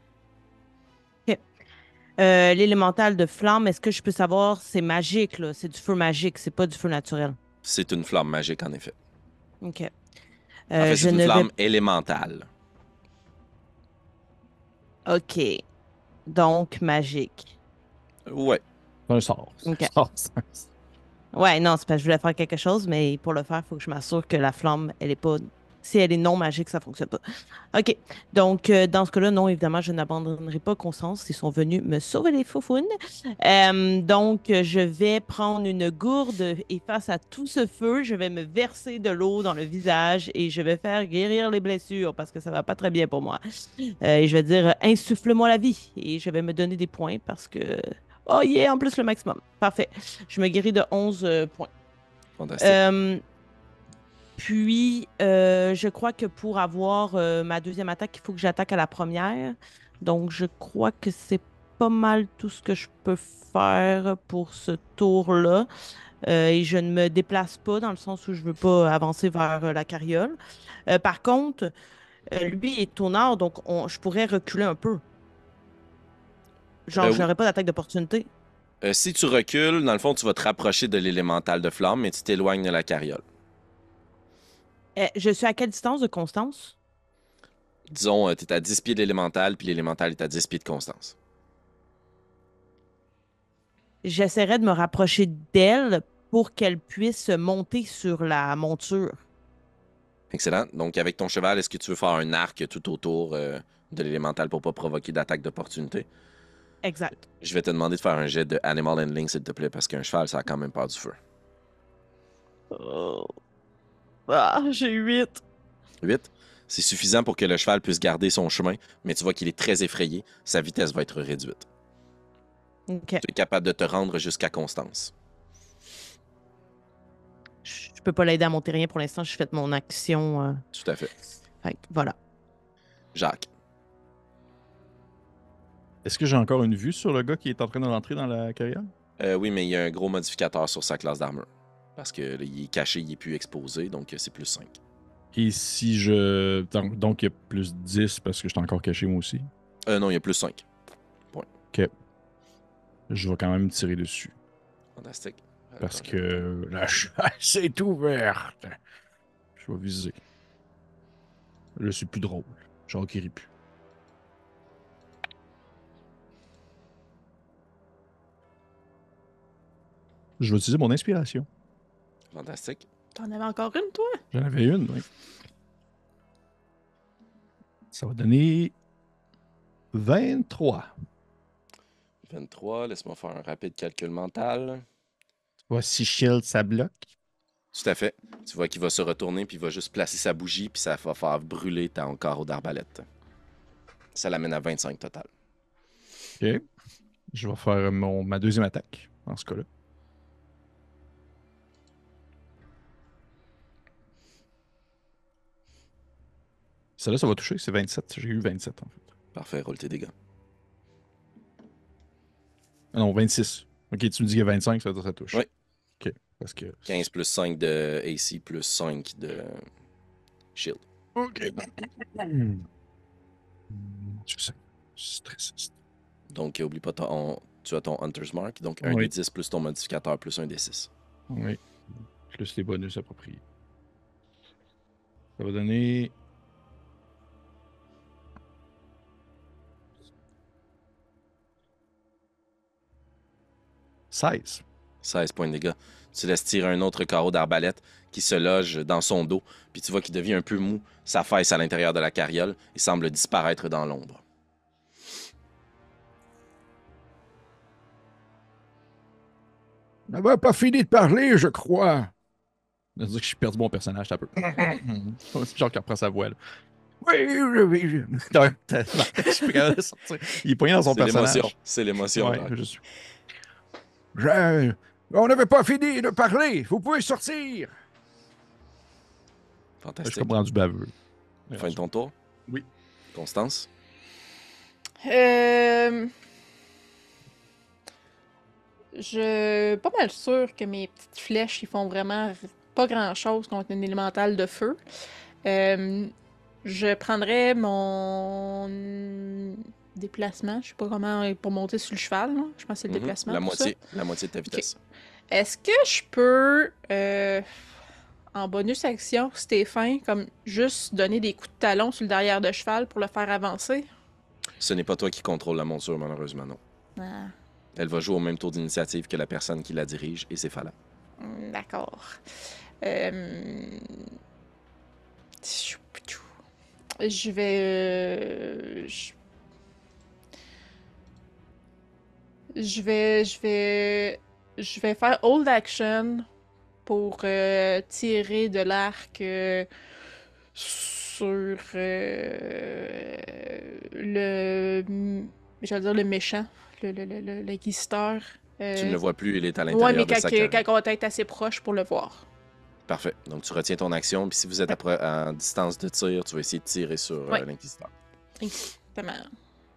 L'élémental de flamme, est-ce que je peux savoir, c'est magique, là? C'est du feu magique, c'est pas du feu naturel. C'est une flamme magique, en effet. OK. En fait, je c'est une ne flamme élémentale. OK. Donc, magique. Ouais. C'est un sort. Ok. C'est un sort. Ouais, non, c'est parce que je voulais faire quelque chose, mais pour le faire, il faut que je m'assure que la flamme, elle est pas... Si elle est non magique, ça fonctionne pas. OK. Donc, dans ce cas-là, non, évidemment, je n'abandonnerai pas Constance. Ils sont venus me sauver les faufounes. Donc, je vais prendre une gourde et face à tout ce feu, je vais me verser de l'eau dans le visage et je vais faire guérir les blessures parce que ça va pas très bien pour moi. Et je vais dire, insuffle-moi la vie. Et je vais me donner des points parce que... Oh yeah, en plus le maximum. Parfait. Je me guéris de 11 points. Fantastique. Puis, je crois que pour avoir ma deuxième attaque, il faut que j'attaque à la première. Donc, je crois que c'est pas mal tout ce que je peux faire pour ce tour-là. Et je ne me déplace pas dans le sens où je veux pas avancer vers la carriole. Par contre, lui est au nord, donc je pourrais reculer un peu. Genre, Oui. je n'aurais pas d'attaque d'opportunité. Si tu recules, dans le fond, tu vas te rapprocher de l'élémental de flamme, mais tu t'éloignes de la carriole. Je suis à quelle distance de Constance? Disons, tu es à 10 pieds de l'élémental, puis l'élémental est à 10 pieds de Constance. J'essaierai de me rapprocher d'elle pour qu'elle puisse monter sur la monture. Excellent. Donc, avec ton cheval, est-ce que tu veux faire un arc tout autour de l'élémental pour pas provoquer d'attaque d'opportunité? Exact. Je vais te demander de faire un jet de Animal Handling, s'il te plaît, parce qu'un cheval, ça a quand même peur du feu. Oh. Ah, j'ai 8. 8. C'est suffisant pour que le cheval puisse garder son chemin, mais tu vois qu'il est très effrayé. Sa vitesse va être réduite. Ok. Tu es capable de te rendre jusqu'à Constance. Je peux pas l'aider à monter rien pour l'instant. J'ai fait mon action. Tout à fait. Fait que voilà. Jacques. Est-ce que j'ai encore une vue sur le gars qui est en train de rentrer dans la carrière? Oui, mais il y a un gros modificateur sur sa classe d'armure. Parce que là, il est caché, il est plus exposé, donc c'est plus 5. Et si je. Donc, il y a plus 10 parce que je suis encore caché moi aussi. Non, il y a plus 5. Ok. Je vais quand même tirer dessus. Fantastique. Parce que la chasse est ouverte. Je vais viser. Là, c'est plus drôle. Genre qui rit plus. Je vais utiliser mon inspiration. Fantastique. T'en avais encore une, toi? J'en avais une, oui. Ça va donner 23. 23, laisse-moi faire un rapide calcul mental. Voici Shield, ça bloque. Tout à fait. Tu vois qu'il va se retourner, puis il va juste placer sa bougie, puis ça va faire brûler ton carreau d'arbalète. Ça l'amène à 25 total. Ok. Je vais faire ma deuxième attaque, dans ce cas-là. Celle-là, ça va toucher, c'est 27. J'ai eu 27, en fait. Parfait, roule tes dégâts. Ah non, 26. Ok, tu me dis qu'il y a 25, ça veut dire que ça touche. Oui. Ok, parce que... 15 plus 5 de AC plus 5 de Shield. Ok. Je sais. Je suis stressé. Donc, oublie pas, tu as ton Hunter's Mark. Donc, 1 Oui. des 10 plus ton modificateur plus 1 des 6. Oui. Plus les bonus appropriés. Ça va donner... « 16. 16 points de dégâts. Tu laisses tirer un autre carreau d'arbalète qui se loge dans son dos. Puis tu vois qu'il devient un peu mou. Sa fesse à l'intérieur de la carriole et semble disparaître dans l'ombre. On n'avait pas fini de parler, je crois. Ça veut dire que j'ai perdu mon personnage, un peu. C'est genre qui reprend sa voix, là. Oui, oui. Je suis plus capable de sortir. Il est poigné dans son C'est personnage. l'émotion. C'est l'émotion. Ouais, Jacques. je suis... On n'avait pas fini de parler. Vous pouvez sortir. Je Fantastique. suis comme rendu baveux. Fin de ton tour? Oui. Constance? Je pas mal sûr que mes petites flèches, ils font vraiment pas grand-chose contre une élémentale de feu. Je prendrais mon déplacement, je sais pas comment, pour monter sur le cheval, là. Je pense que c'est le déplacement. La pour moitié de ta vitesse. ça. Est-ce que je peux, en bonus action, Stéphane, comme juste donner des coups de talon sur le derrière de cheval pour le faire avancer? Ce n'est pas toi qui contrôle la monture, malheureusement, non. Ah. Elle va jouer au même tour d'initiative que la personne qui la dirige, et c'est Fala. D'accord. Je vais. Je vais faire hold action pour tirer de l'arc sur j'allais dire le méchant, l'inquisiteur. Tu ne le vois plus, il est à Ouais, l'intérieur mais de sa carrière. quand on va être assez proche pour le voir. Parfait. Donc, tu retiens ton action, puis si vous êtes en distance de tir, tu vas essayer de tirer sur Ouais. l'Inquisiteur. Exactement.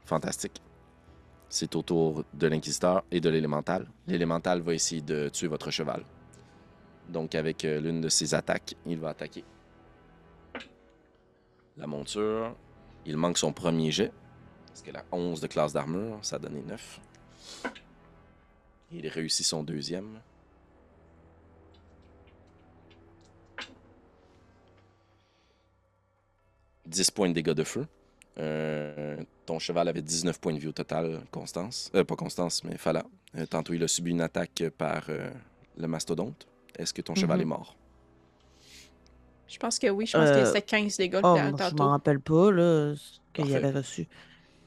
Fantastique. C'est au tour de l'Inquisiteur et de l'Élémental. L'Élémental va essayer de tuer votre cheval. Donc, avec l'une de ses attaques, il va attaquer la monture. Il manque son premier jet, parce qu'elle a 11 de classe d'armure, ça a donné 9. Il réussit son deuxième. « 10 points de dégâts de feu. Ton cheval avait 19 points de vie au total, Constance. Pas Constance, mais Fala. Tantôt, il a subi une attaque par le mastodonte. Est-ce que ton cheval est mort? Je pense que oui. Je pense que c'était 15 dégâts Je tantôt. m'en rappelle pas, là, qu'il Parfait. avait reçu.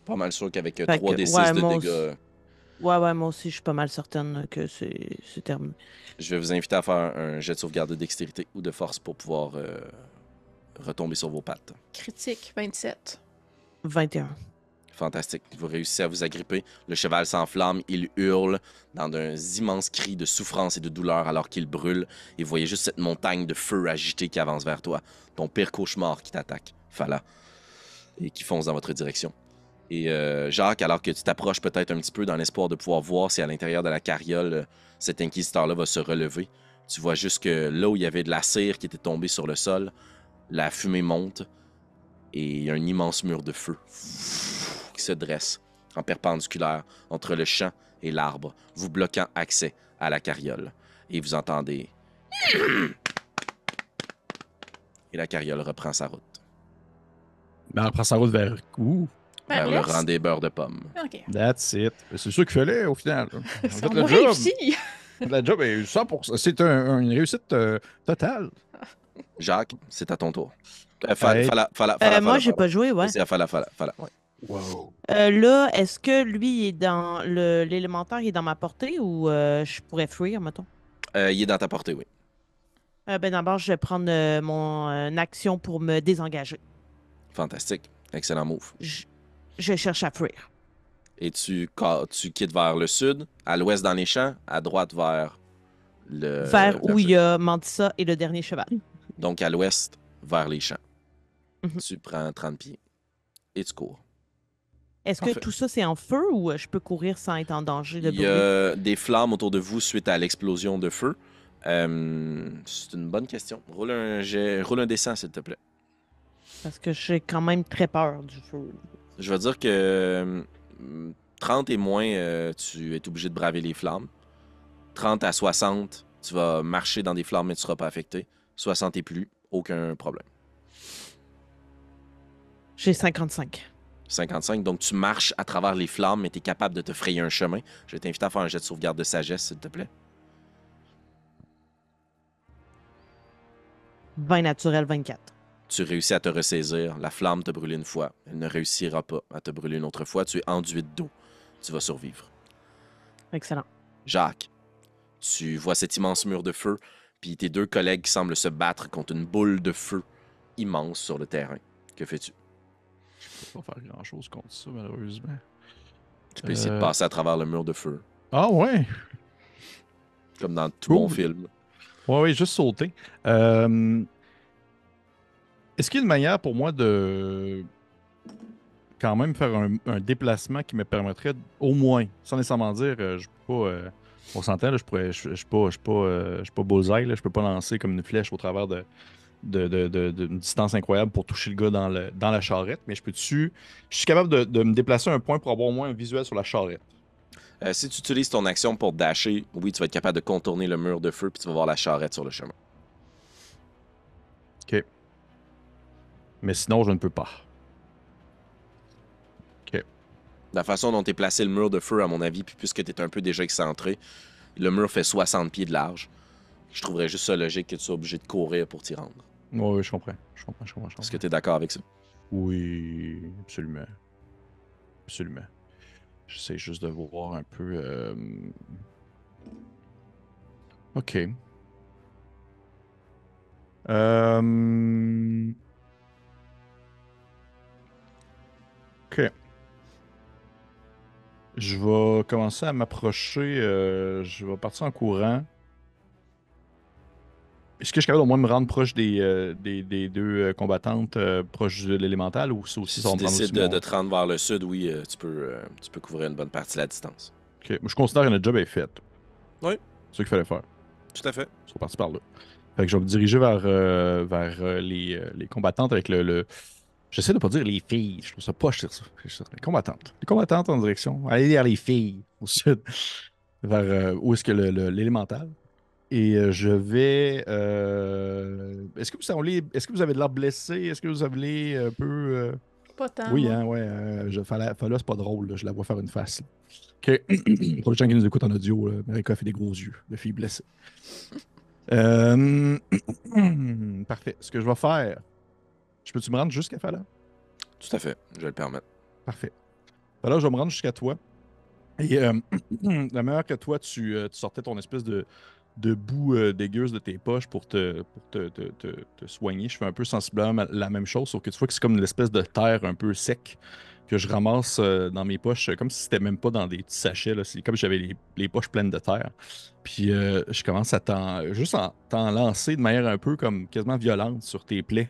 Pas mal sûr qu'avec Fait 3 que, des 6 ouais, de moi dégâts, Ouais, moi aussi, je suis pas mal certaine que c'est terminé. Je vais vous inviter à faire un jet de sauvegarde de dextérité ou de force pour pouvoir retomber sur vos pattes. Critique, 27. 21. Fantastique. Vous réussissez à vous agripper. Le cheval s'enflamme, il hurle dans d'un immense cri de souffrance et de douleur alors qu'il brûle. Et vous voyez juste cette montagne de feu agitée qui avance vers toi. Ton pire cauchemar qui t'attaque, Fala, et qui fonce dans votre direction. Et Jacques, alors que tu t'approches peut-être un petit peu dans l'espoir de pouvoir voir si à l'intérieur de la carriole, cet inquisiteur-là va se relever, tu vois juste que là où il y avait de la cire qui était tombée sur le sol, la fumée monte et il y a un immense mur de feu qui se dresse en perpendiculaire entre le champ et l'arbre, vous bloquant accès à la carriole. Et vous entendez... Et la carriole reprend sa route. Ben, elle prend sa route vers où? Vers le l'est. rang des beurres de pommes. Ok. That's it. C'est sûr qu'il fallait, au final. On a Ça fait le m'a job. réussi! La job est 100%. C'est une réussite totale. Jacques, c'est à ton tour. Hey. Moi, j'ai pas joué, ouais. C'est à Fala. Wow. Là, est-ce que lui il est dans l'élémentaire, il est dans ma portée ou je pourrais fuir, mettons? Il est dans ta portée, oui. D'abord, je vais prendre mon action pour me désengager. Fantastique. Excellent move. Je cherche à fuir. Et tu quittes vers le sud, à l'ouest dans les champs, à droite vers le... Vers où il y a Mandissa et le dernier cheval. Donc à l'ouest, vers les champs. Mhm. Tu prends 30 pieds et tu cours. Est-ce que Parfait. tout ça, c'est en feu ou je peux courir sans être en danger de Il y a des flammes autour de vous suite à l'explosion de feu. C'est une bonne question. Roule un dessin, s'il te plaît. Parce que j'ai quand même très peur du feu. Je vais dire que 30 et moins, tu es obligé de braver les flammes. 30 à 60, tu vas marcher dans des flammes mais tu ne seras pas affecté. 60 et plus, aucun problème. J'ai 55. 55, donc tu marches à travers les flammes mais tu es capable de te frayer un chemin. Je vais t'inviter à faire un jet de sauvegarde de sagesse, s'il te plaît. 20 naturel, 24. Tu réussis à te ressaisir. La flamme te brûle une fois. Elle ne réussira pas à te brûler une autre fois. Tu es enduit d'eau. Tu vas survivre. Excellent. Jacques, tu vois cet immense mur de feu, puis tes deux collègues qui semblent se battre contre une boule de feu immense sur le terrain. Que fais-tu? Je peux pas faire grand-chose contre ça, malheureusement. Tu peux essayer de passer à travers le mur de feu, Ah ouais? comme dans tout Cool. bon film. Ouais, juste sauter. Est-ce qu'il y a une manière pour moi de quand même faire un déplacement qui me permettrait, au moins, sans nécessairement dire, je peux pas, on s'entend, là, je suis pas bullseye, là, je peux pas lancer comme une flèche au travers d'une distance incroyable pour toucher le gars dans la charrette, mais je suis capable de me déplacer un point pour avoir au moins un visuel sur la charrette. Si tu utilises ton action pour dasher, oui, tu vas être capable de contourner le mur de feu, puis tu vas voir la charrette sur le chemin. OK. Mais sinon, je ne peux pas. La façon dont est placé le mur de feu, à mon avis, puis puisque tu es un peu déjà excentré, le mur fait 60 pieds de large. Je trouverais juste ça logique que tu sois obligé de courir pour t'y rendre. Oui, je comprends. Est-ce que tu es d'accord avec ça? Oui, absolument. Absolument. J'essaie juste de voir un peu. OK. OK. Je vais commencer à m'approcher. Je vais partir en courant. Est-ce que je suis capable au moins de me rendre proche des deux combattantes proches de l'élémental ou ça aussi Si ça va tu me prendre décides aussi de te rendre vers le sud, oui, tu peux couvrir une bonne partie de la distance. OK. Moi, je considère que notre job est fait. Oui. C'est ce qu'il fallait faire. Tout à fait. Ils sont partis par là. Fait que je vais me diriger vers les combattantes avec le. J'essaie de pas dire les filles. Je trouve ça poche dire ça. Les combattantes. Les combattantes en direction. Allez vers les filles au sud. Vers où est-ce que l'élémental. Et je vais. Est-ce que vous avez de l'air blessé? Est-ce que vous avez un peu. Pas tant. Oui, moi. hein, ouais. Fala, c'est pas drôle. Là, je la vois faire une face. Là. OK. Pour les gens qui nous écoutent en audio, Marika fait des gros yeux de fille blessée. Parfait. Ce que je vais faire. Je peux-tu me rendre jusqu'à Fala? Tout à fait. Je vais le permettre. Parfait. Fala, je vais me rendre jusqu'à toi. Et la manière que toi, tu sortais ton espèce de boue dégueuse de tes poches pour te soigner, je fais un peu sensiblement la même chose, sauf que tu vois que c'est comme une espèce de terre un peu sec que je ramasse dans mes poches, comme si c'était même pas dans des petits sachets, là. C'est comme si j'avais les poches pleines de terre. Puis je commence à t'en lancer de manière un peu comme quasiment violente sur tes plaies,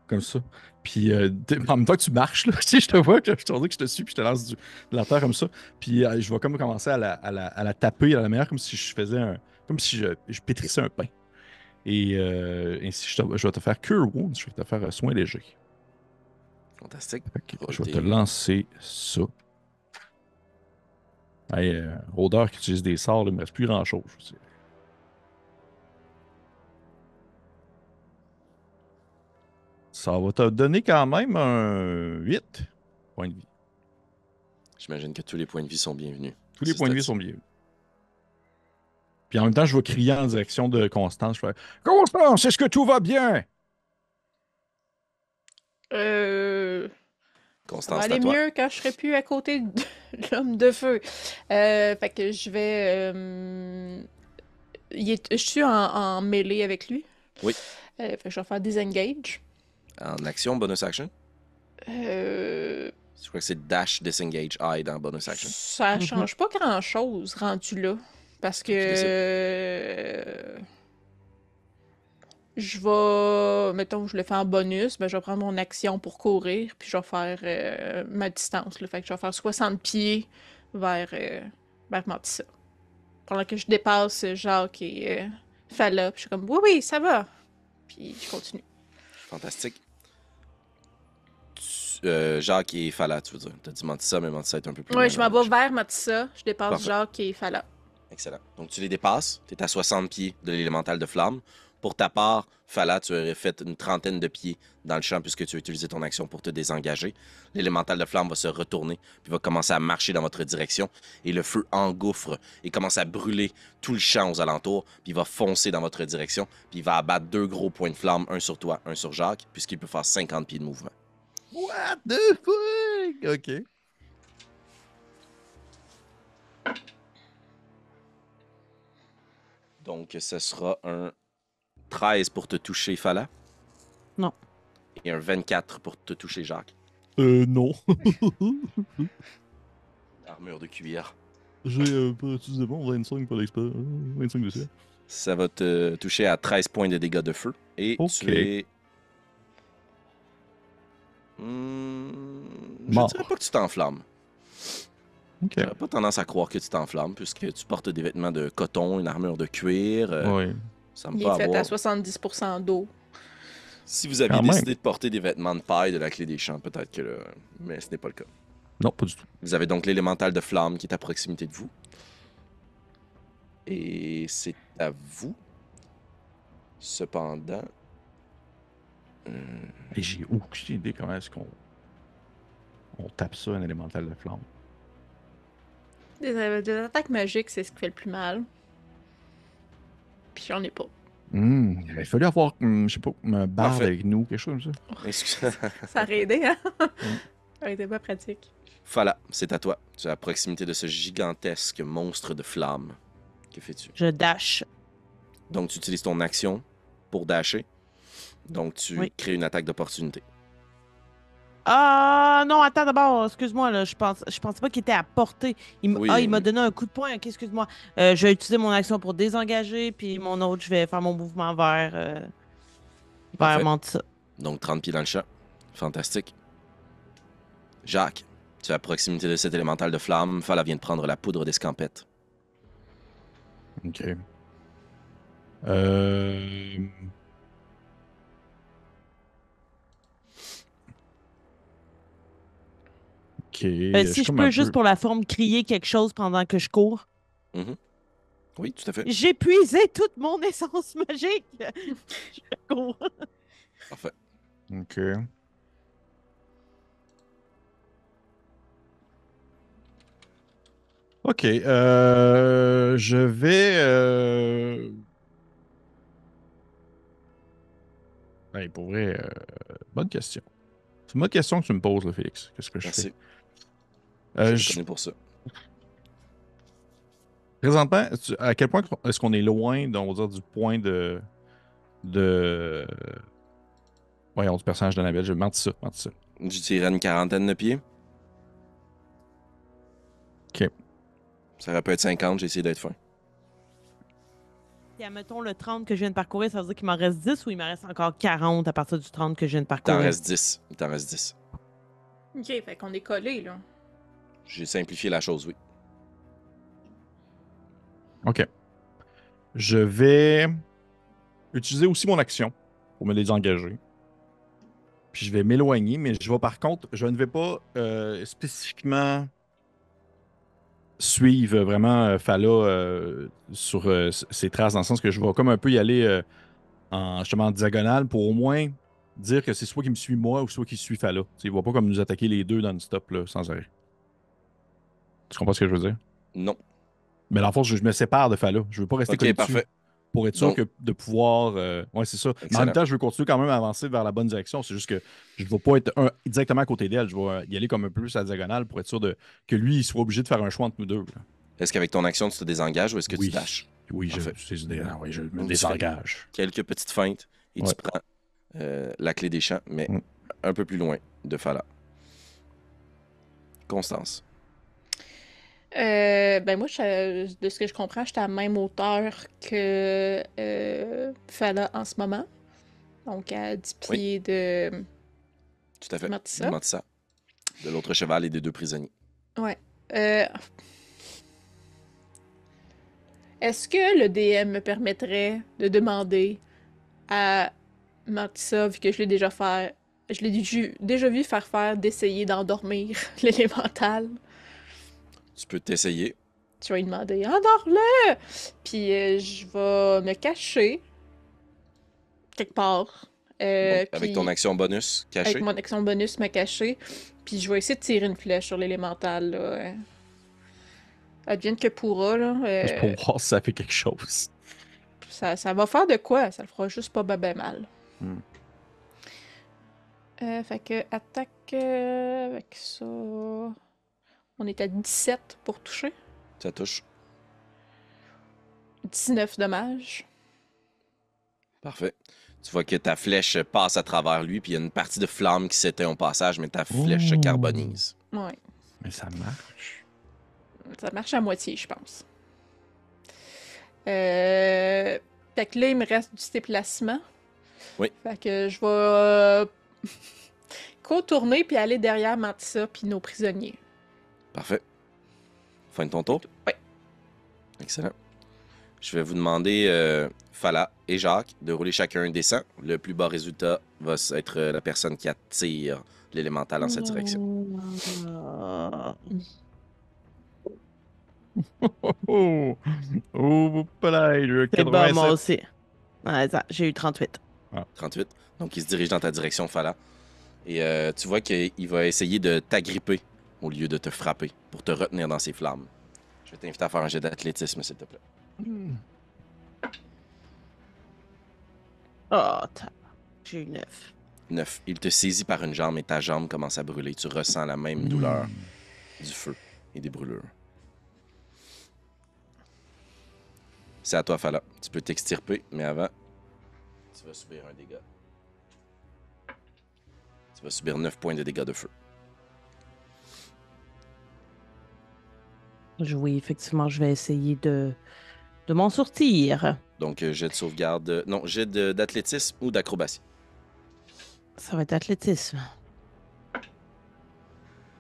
comme ça. Puis en même temps que tu marches, là, tu sais, je te vois, je te dis que je te suis, puis je te lance de la terre comme ça. Puis je vais comme commencer à la taper à la manière comme si je faisais comme si je pétrissais un pain. Et ainsi, je vais te faire Cure Wounds, je vais te faire soin léger. Fantastique. Fait que Roll je vais te tes- lancer ça. Hey, rôdeur qui utilise des sorts, là, il ne me reste plus grand-chose. Ça va te donner quand même un 8 points de vie. J'imagine que tous les points de vie sont bienvenus. Tous les Ce points de vie stade-ci. sont bien. Puis en même temps, je vais crier en direction de Constance. Je fais Constance, est-ce que tout va bien? Ça Constance, va c'est à aller toi. mieux quand je serai plus à côté de l'homme de feu. Fait que je vais. Je suis en mêlée avec lui. Oui. Fait que je vais faire disengage. En action, bonus action. Euh, Je crois que c'est dash, disengage, hide en bonus action. Ça Mhm. change pas grand-chose rendu là. Parce que. Tu décides. Je vais. Mettons, je le fais en bonus. Ben, je vais prendre mon action pour courir. Puis je vais faire ma distance. Là. Fait que je vais faire 60 pieds vers Mortissa. Pendant que je dépasse Jacques et Fala. Puis je suis comme, oui, oui, ça va. Puis je continue. Fantastique. Jacques et Fala, tu veux dire. T'as dit Mantissa, mais Mantissa est un peu plus Ouais, loin je dans m'en la vais vers Mortissa. Je dépasse Parfait. Jacques et Fala. Excellent. Donc, tu les dépasses. Tu es à 60 pieds de l'élémental de flamme. Pour ta part, Fala, tu aurais fait une trentaine de pieds dans le champ puisque tu as utilisé ton action pour te désengager. L'élémental de flamme va se retourner puis va commencer à marcher dans votre direction et le feu engouffre et commence à brûler tout le champ aux alentours puis il va foncer dans votre direction puis il va abattre 2 gros points de flamme, un sur toi, un sur Jacques, puisqu'il peut faire 50 pieds de mouvement. What the fuck? OK. Donc, ce sera un 13 pour te toucher, Fala. Non. Et un 24 pour te toucher, Jacques. Non. Armure de cuir. J'ai précisément 25 pour l'expert. 25 dessus. Ça va te toucher à 13 points de dégâts de feu. Et Ok. tu es... Je Mort. dirais pas que tu t'enflammes. OK. J'aurais pas tendance à croire que tu t'enflammes, puisque tu portes des vêtements de coton, une armure de cuir. Oui. Ça me Il peut est fait avoir... à 70% d'eau. Si vous aviez Quand même. décidé de porter des vêtements de paille de la clé des champs, peut-être que là... Mais ce n'est pas le cas. Non, pas du tout. Vous avez donc l'élémental de flamme qui est à proximité de vous. Et c'est à vous. Cependant... Et j'ai aucune idée comment est-ce qu'on tape ça, un élémental de flamme. Des attaques magiques, c'est ce qui fait le plus mal. Puis j'en ai pas. Il aurait fallu avoir, je sais pas, un barde Parfait. avec nous, quelque chose comme ça. Excusez. Ça aurait aidé, hein? Ça aurait été pas pratique. Fala, c'est à toi. Tu es à proximité de ce gigantesque monstre de flamme. Que fais-tu? Je dash. Donc, tu utilises ton action pour dasher. Donc, tu Oui. crées une attaque d'opportunité. Ah non, attends d'abord, excuse-moi, là, je pensais pas qu'il était à portée. Oui, il m'a oui. donné un coup de poing, ok, excuse-moi. Je vais utiliser mon action pour désengager, puis mon autre, je vais faire mon mouvement vers Parfait. Mantissa. Donc, 30 pieds dans le champ. Fantastique. Jacques, tu es à proximité de cet élémental de flamme. Fala vient de prendre la poudre d'escampette. OK. OK. Si je peux juste pour la forme crier quelque chose pendant que je cours. Oui, tout à fait. J'ai puisé toute mon essence magique. Je cours. Parfait. OK. OK. Je vais... Ben, pour vrai, bonne question. C'est une bonne question que tu me poses, là, Félix. Qu'est-ce que je Merci. fais? Je Je te connais pour ça. Présentement, à quel point est-ce qu'on est loin, on va dire, du point de... Voyons, du personnage d'Annabelle, je menti ça, menti ça. Je dirais une quarantaine de pieds. OK. Ça aurait pu être 50, j'ai essayé d'être fin. Et admettons le 30 que je viens de parcourir, ça veut dire qu'il m'en reste 10 ou il m'en reste encore 40 à partir du 30 que je viens de Il t'en parcourir? reste 10. Il t'en reste 10. Ok, fait qu'on est collés, là. J'ai simplifié la chose, oui. OK. Je vais utiliser aussi mon action pour me désengager. Puis je vais m'éloigner, mais je vais par contre, je ne vais pas spécifiquement suivre vraiment Fala sur ses traces, dans le sens que je vais comme un peu y aller justement en diagonale pour au moins dire que c'est soit qui me suit moi ou soit qui suit Fala. T'sais, il ne va pas comme nous attaquer les deux non-stop là, sans arrêt. Tu comprends ce que je veux dire? Non. Mais dans le fond, je me sépare de Fala. Je veux pas rester collé Ok, dessus parfait. pour être sûr Donc- que de pouvoir... Ouais, c'est ça. Mais en Excellent. même temps, je veux continuer quand même à avancer vers la bonne direction. C'est juste que je ne vais pas être directement à côté d'elle. Je vais y aller comme un peu plus à la diagonale pour être sûr que lui, il soit obligé de faire un choix entre nous deux. Là. Est-ce qu'avec ton action, tu te désengages ou est-ce que Oui. tu dashes? Oui, Parfait. oui, je me Donc, tu désengage. Quelques petites feintes et Ouais. tu prends la clé des champs, mais un peu plus loin de Fala. Constance. Ben moi, de ce que je comprends, j'étais à la même hauteur que Fala en ce moment. Donc à 10 Oui. pieds de Tout à fait. Martissa. De Martissa. De l'autre cheval et des deux prisonniers. Ouais. Est-ce que le DM me permettrait de demander à Martissa, vu que je l'ai déjà fait, je l'ai déjà vu faire d'essayer d'endormir l'élémental? Tu peux t'essayer. Tu vas lui demander endors-le! Puis je vais me cacher quelque part. Donc, avec puis ton action bonus cachée. avec mon action bonus, me cacher. Puis je vais essayer de tirer une flèche sur l'élémental. Là. Advienne que pourra. Là. Juste pour voir si ça fait quelque chose. Ça va faire de quoi? Ça le fera juste pas ben mal. Hmm. Fait que attaque avec ça. On est à 17 pour toucher. Ça touche. 19 dommages. Parfait. Tu vois que ta flèche passe à travers lui, puis il y a une partie de flamme qui s'éteint au passage, mais ta flèche se Oh. carbonise. Ouais. Mais ça marche. Ça marche à moitié, je pense. Fait que là, il me reste du déplacement. Oui. Fait que je vais contourner puis aller derrière Martissa puis nos prisonniers. Parfait. Fin de ton tour? Oui. Excellent. Je vais vous demander, Fala et Jacques, de rouler chacun un dessin. Le plus bas résultat va être la personne qui attire l'élémental en cette direction. Oh, oh, play, C'est bon, moi 87. aussi. Ouais, ça, j'ai eu 38. 38. Donc, il se dirige dans ta direction, Fala. Et tu vois qu'il va essayer de t'agripper au lieu de te frapper pour te retenir dans ses flammes. Je vais t'inviter à faire un jet d'athlétisme, s'il te plaît. Oh, j'ai eu 9. 9. Il te saisit par une jambe et ta jambe commence à brûler. Tu ressens la même douleur du feu et des brûlures. C'est à toi, Fala. Tu peux t'extirper, mais avant, tu vas subir un dégât. Tu vas subir 9 points de dégâts de feu. Oui, effectivement, je vais essayer de m'en sortir. Donc, jet de sauvegarde. Non, jet d'athlétisme ou d'acrobatie. Ça va être athlétisme.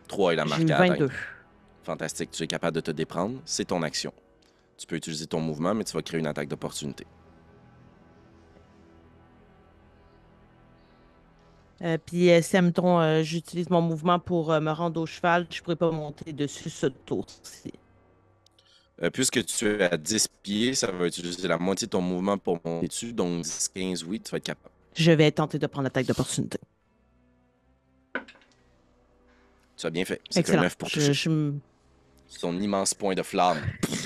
3 est la J'ai marque eu à 22. atteindre. Fantastique. Tu es capable de te déprendre. C'est ton action. Tu peux utiliser ton mouvement, mais tu vas créer une attaque d'opportunité. Puis si, admettons, j'utilise mon mouvement pour me rendre au cheval, je pourrais pas monter dessus ce tour-ci. Puisque tu es à 10 pieds, ça va utiliser la moitié de ton mouvement pour monter dessus. Donc 10, 15, oui, tu vas être capable. Je vais tenter de prendre l'attaque d'opportunité. Tu as bien fait. C'est un Excellent. 9 pour toucher. Son immense point de flamme.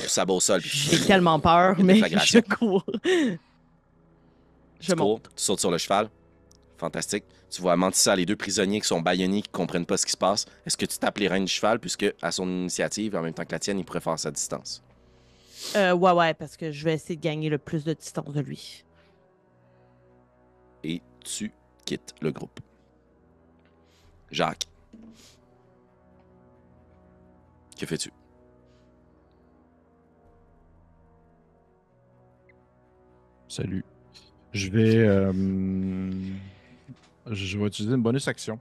Ça bat au sol. puis J'ai tellement peur, Une mais déflagration. je cours. Je Tu cours, monte. tu sautes sur le cheval. Fantastique. Tu vois Mantissa, les deux prisonniers qui sont bâillonnés, qui comprennent pas ce qui se passe. Est-ce que tu tapes les rênes du cheval, puisque à son initiative, en même temps que la tienne, il pourrait faire sa distance? Ouais, parce que je vais essayer de gagner le plus de distance de lui. Et tu quittes le groupe. Jacques. Que fais-tu? Salut. Je vais utiliser une bonus action.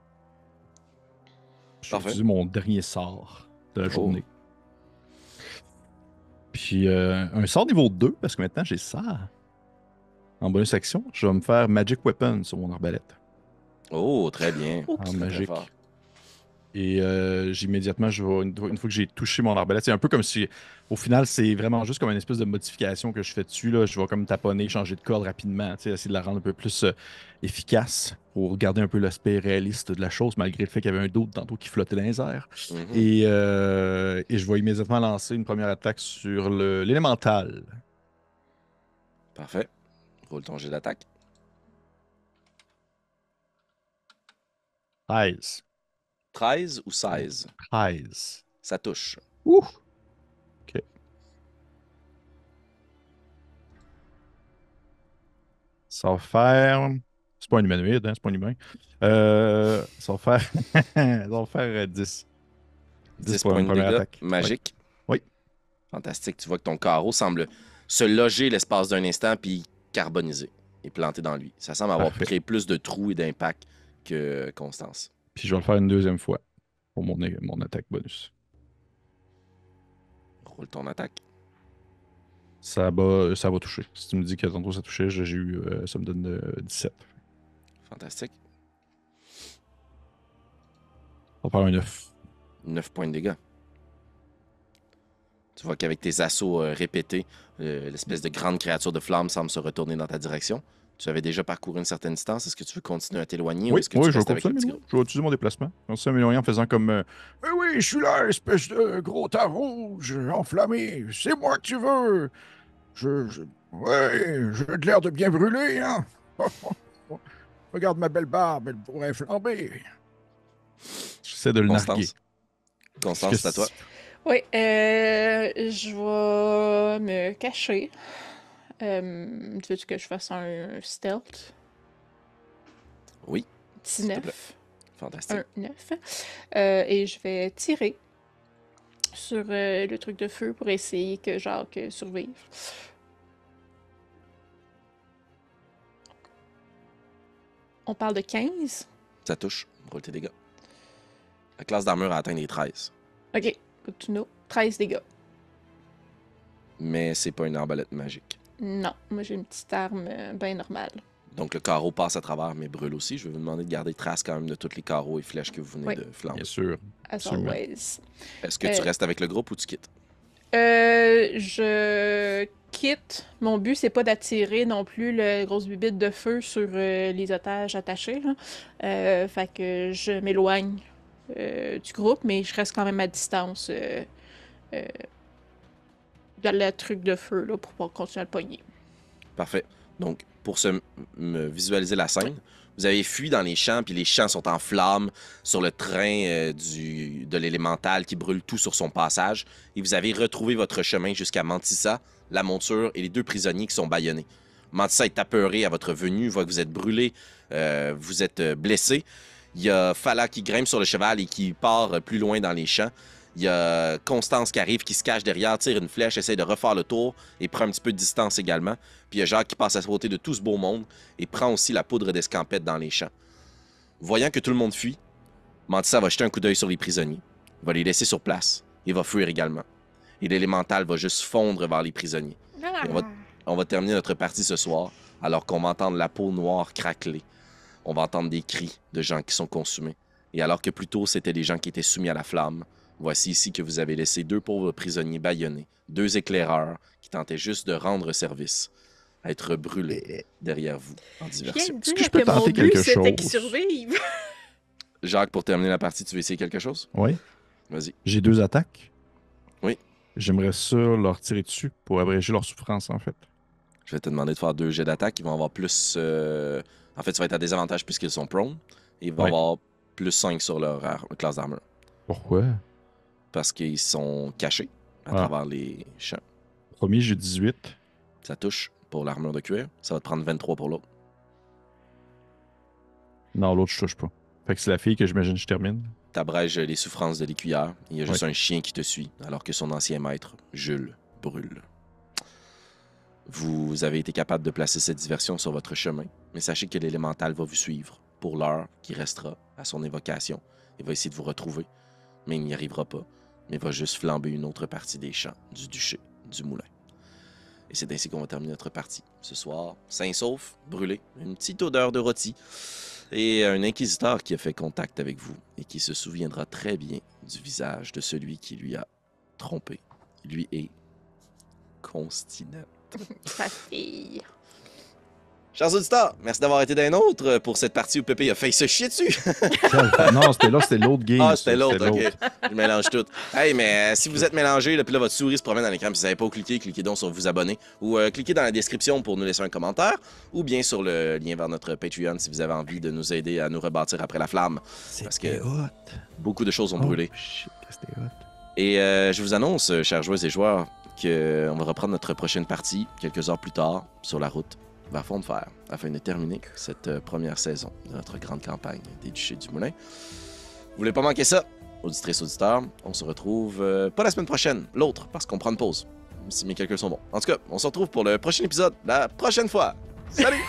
Je vais Parfait. utiliser mon dernier sort de la Oh. journée. Puis un sort niveau 2, parce que maintenant j'ai ça. En bonus action, je vais me faire Magic Weapon sur mon arbalète. Oh, très bien. Oups. En Très, très magique. fort. Et immédiatement, une fois que j'ai touché mon arbalète, c'est un peu comme si, au final, c'est vraiment juste comme une espèce de modification que je fais dessus. Là. Je vais comme taponner, changer de corde rapidement, essayer de la rendre un peu plus efficace pour garder un peu l'aspect réaliste de la chose, malgré le fait qu'il y avait un d'autre tantôt qui flottait dans les airs. Mhm. Et je vais immédiatement lancer une première attaque sur l'élémental. Parfait. Roule ton jet d'attaque. 13. 13 ou 16? 13. Ça touche. Ouh! OK. Ça va faire. C'est pas un humanoïde, hein? C'est pas un humain. Ça va faire. Ça va faire 10. 10 pour points une de première dégâts attaque. magiques. Oui. Fantastique. Tu vois que ton carreau semble se loger l'espace d'un instant puis carboniser et planter dans lui. Ça semble avoir Parfait. créé plus de trous et d'impact que Constance. Puis je vais le faire une deuxième fois pour mon attaque bonus. Roule ton attaque. Ça va toucher. Si tu me dis que tantôt ça touchait, ça me donne 17. Fantastique. On va faire un 9. 9 points de dégâts. Tu vois qu'avec tes assauts répétés, l'espèce de grande créature de flamme semble se retourner dans ta direction. Tu avais déjà parcouru une certaine distance. Est-ce que tu veux continuer à t'éloigner ou Oui, est-ce que tu je vais restes avec le continuer. petit groupe? Je vais utiliser mon déplacement. On s'est amélioré en faisant comme. Oui, je suis là, espèce de gros tas rouge, enflammé. C'est moi que tu veux. Ouais, j'ai de l'air de bien brûler, hein. Regarde ma belle barbe, elle pourrait flamber. J'essaie de le narguer. Constance. Constance, c'est à toi. Oui, je vais me cacher. Tu veux que je fasse un stealth? Oui, s'il te 19. fantastique. Un 9. Et je vais tirer sur le truc de feu pour essayer que Jacques survive. On parle de 15. Ça touche. Roule tes dégâts. La classe d'armure a atteint les 13. Ok, good to know. 13 dégâts. Mais c'est pas une arbalète magique. Non, moi j'ai une petite arme bien normale. Donc le carreau passe à travers, mais brûle aussi. Je vais vous demander de garder trace quand même de tous les carreaux et flèches que vous venez Oui. de flamber. Bien sûr. As Absolument. always. Est-ce que tu restes avec le groupe ou tu quittes? Je quitte. Mon but, c'est pas d'attirer non plus le grosse bibite de feu sur les otages attachés, là. Fait que je m'éloigne du groupe, mais je reste quand même à distance de le truc de feu là, pour pouvoir continuer à le pogner. Parfait. Donc, pour me visualiser la scène, vous avez fui dans les champs, puis les champs sont en flammes sur le train de l'élémental qui brûle tout sur son passage. Et vous avez retrouvé votre chemin jusqu'à Mantissa, la monture et les 2 prisonniers qui sont bâillonnés. Mantissa est apeuré à votre venue, voit que vous êtes brûlé, vous êtes blessé. Il y a Fala qui grimpe sur le cheval et qui part plus loin dans les champs. Il y a Constance qui arrive, qui se cache derrière, tire une flèche, essaie de refaire le tour et prend un petit peu de distance également. Puis il y a Jacques qui passe à côté de tout ce beau monde et prend aussi la poudre d'escampette dans les champs. Voyant que tout le monde fuit, Mantissa va jeter un coup d'œil sur les prisonniers, va les laisser sur place et va fuir également. Et l'élémental va juste fondre vers les prisonniers. Et on va terminer notre partie ce soir alors qu'on va entendre la peau noire craqueler. On va entendre des cris de gens qui sont consumés. Et alors que plus tôt c'était des gens qui étaient soumis à la flamme, voici ici que vous avez laissé 2 pauvres prisonniers bâillonnés, 2 éclaireurs qui tentaient juste de rendre service, à être brûlés derrière vous en diversion. Est-ce que je peux tenter quelque c'était qu'ils chose? survivent. Jacques, pour terminer la partie, tu veux essayer quelque chose? Oui. Vas-y. J'ai 2 attaques. Oui. J'aimerais ça leur tirer dessus pour abréger leur souffrance, en fait. Je vais te demander de faire 2 jets d'attaque. Ils vont avoir plus... En fait, ça va être à désavantage puisqu'ils sont prone. Et ils vont avoir plus 5 sur leur classe d'armure. Pourquoi? Parce qu'ils sont cachés à travers les champs. Premier, j'ai 18. Ça touche pour l'armure de cuir. Ça va te prendre 23 pour l'autre. Non, l'autre, je touche pas. Fait que c'est la fille que j'imagine que je termine. T'abrèges les souffrances de l'écuyère. Il y a juste un chien qui te suit, alors que son ancien maître, Jules, brûle. Vous avez été capable de placer cette diversion sur votre chemin, mais sachez que l'élémental va vous suivre pour l'heure qui restera à son évocation. Il va essayer de vous retrouver, mais il n'y arrivera pas. Mais va juste flamber une autre partie des champs du duché du moulin. Et c'est ainsi qu'on va terminer notre partie. Ce soir, sain et sauf, brûlé, une petite odeur de rôti, et un inquisiteur qui a fait contact avec vous et qui se souviendra très bien du visage de celui qui lui a trompé. Lui est Constinette. Sa fille. Chers auditeurs, merci d'avoir été des nôtres pour cette partie où Pépé a failli se chier dessus. Non, c'était l'autre game. Ah, ça, c'était l'autre, ok. Je mélange tout. Hey, mais si vous êtes mélangé, là, puis là, votre souris se promène dans l'écran, puis vous n'avez pas où cliquer, cliquez donc sur vous abonner ou cliquez dans la description pour nous laisser un commentaire ou bien sur le lien vers notre Patreon si vous avez envie de nous aider à nous rebâtir après la flamme. Parce que beaucoup de choses ont brûlé. Shit, c'était hot. Et je vous annonce, chers joueuses et joueurs, qu'on va reprendre notre prochaine partie quelques heures plus tard sur la route vers Fond de Fer afin de terminer cette première saison de notre grande campagne des Duchés du Moulin. Vous voulez pas manquer ça, auditrices, auditeurs? On se retrouve pas la semaine prochaine, l'autre, parce qu'on prend une pause. Si mes calculs sont bons. En tout cas, on se retrouve pour le prochain épisode la prochaine fois. Salut!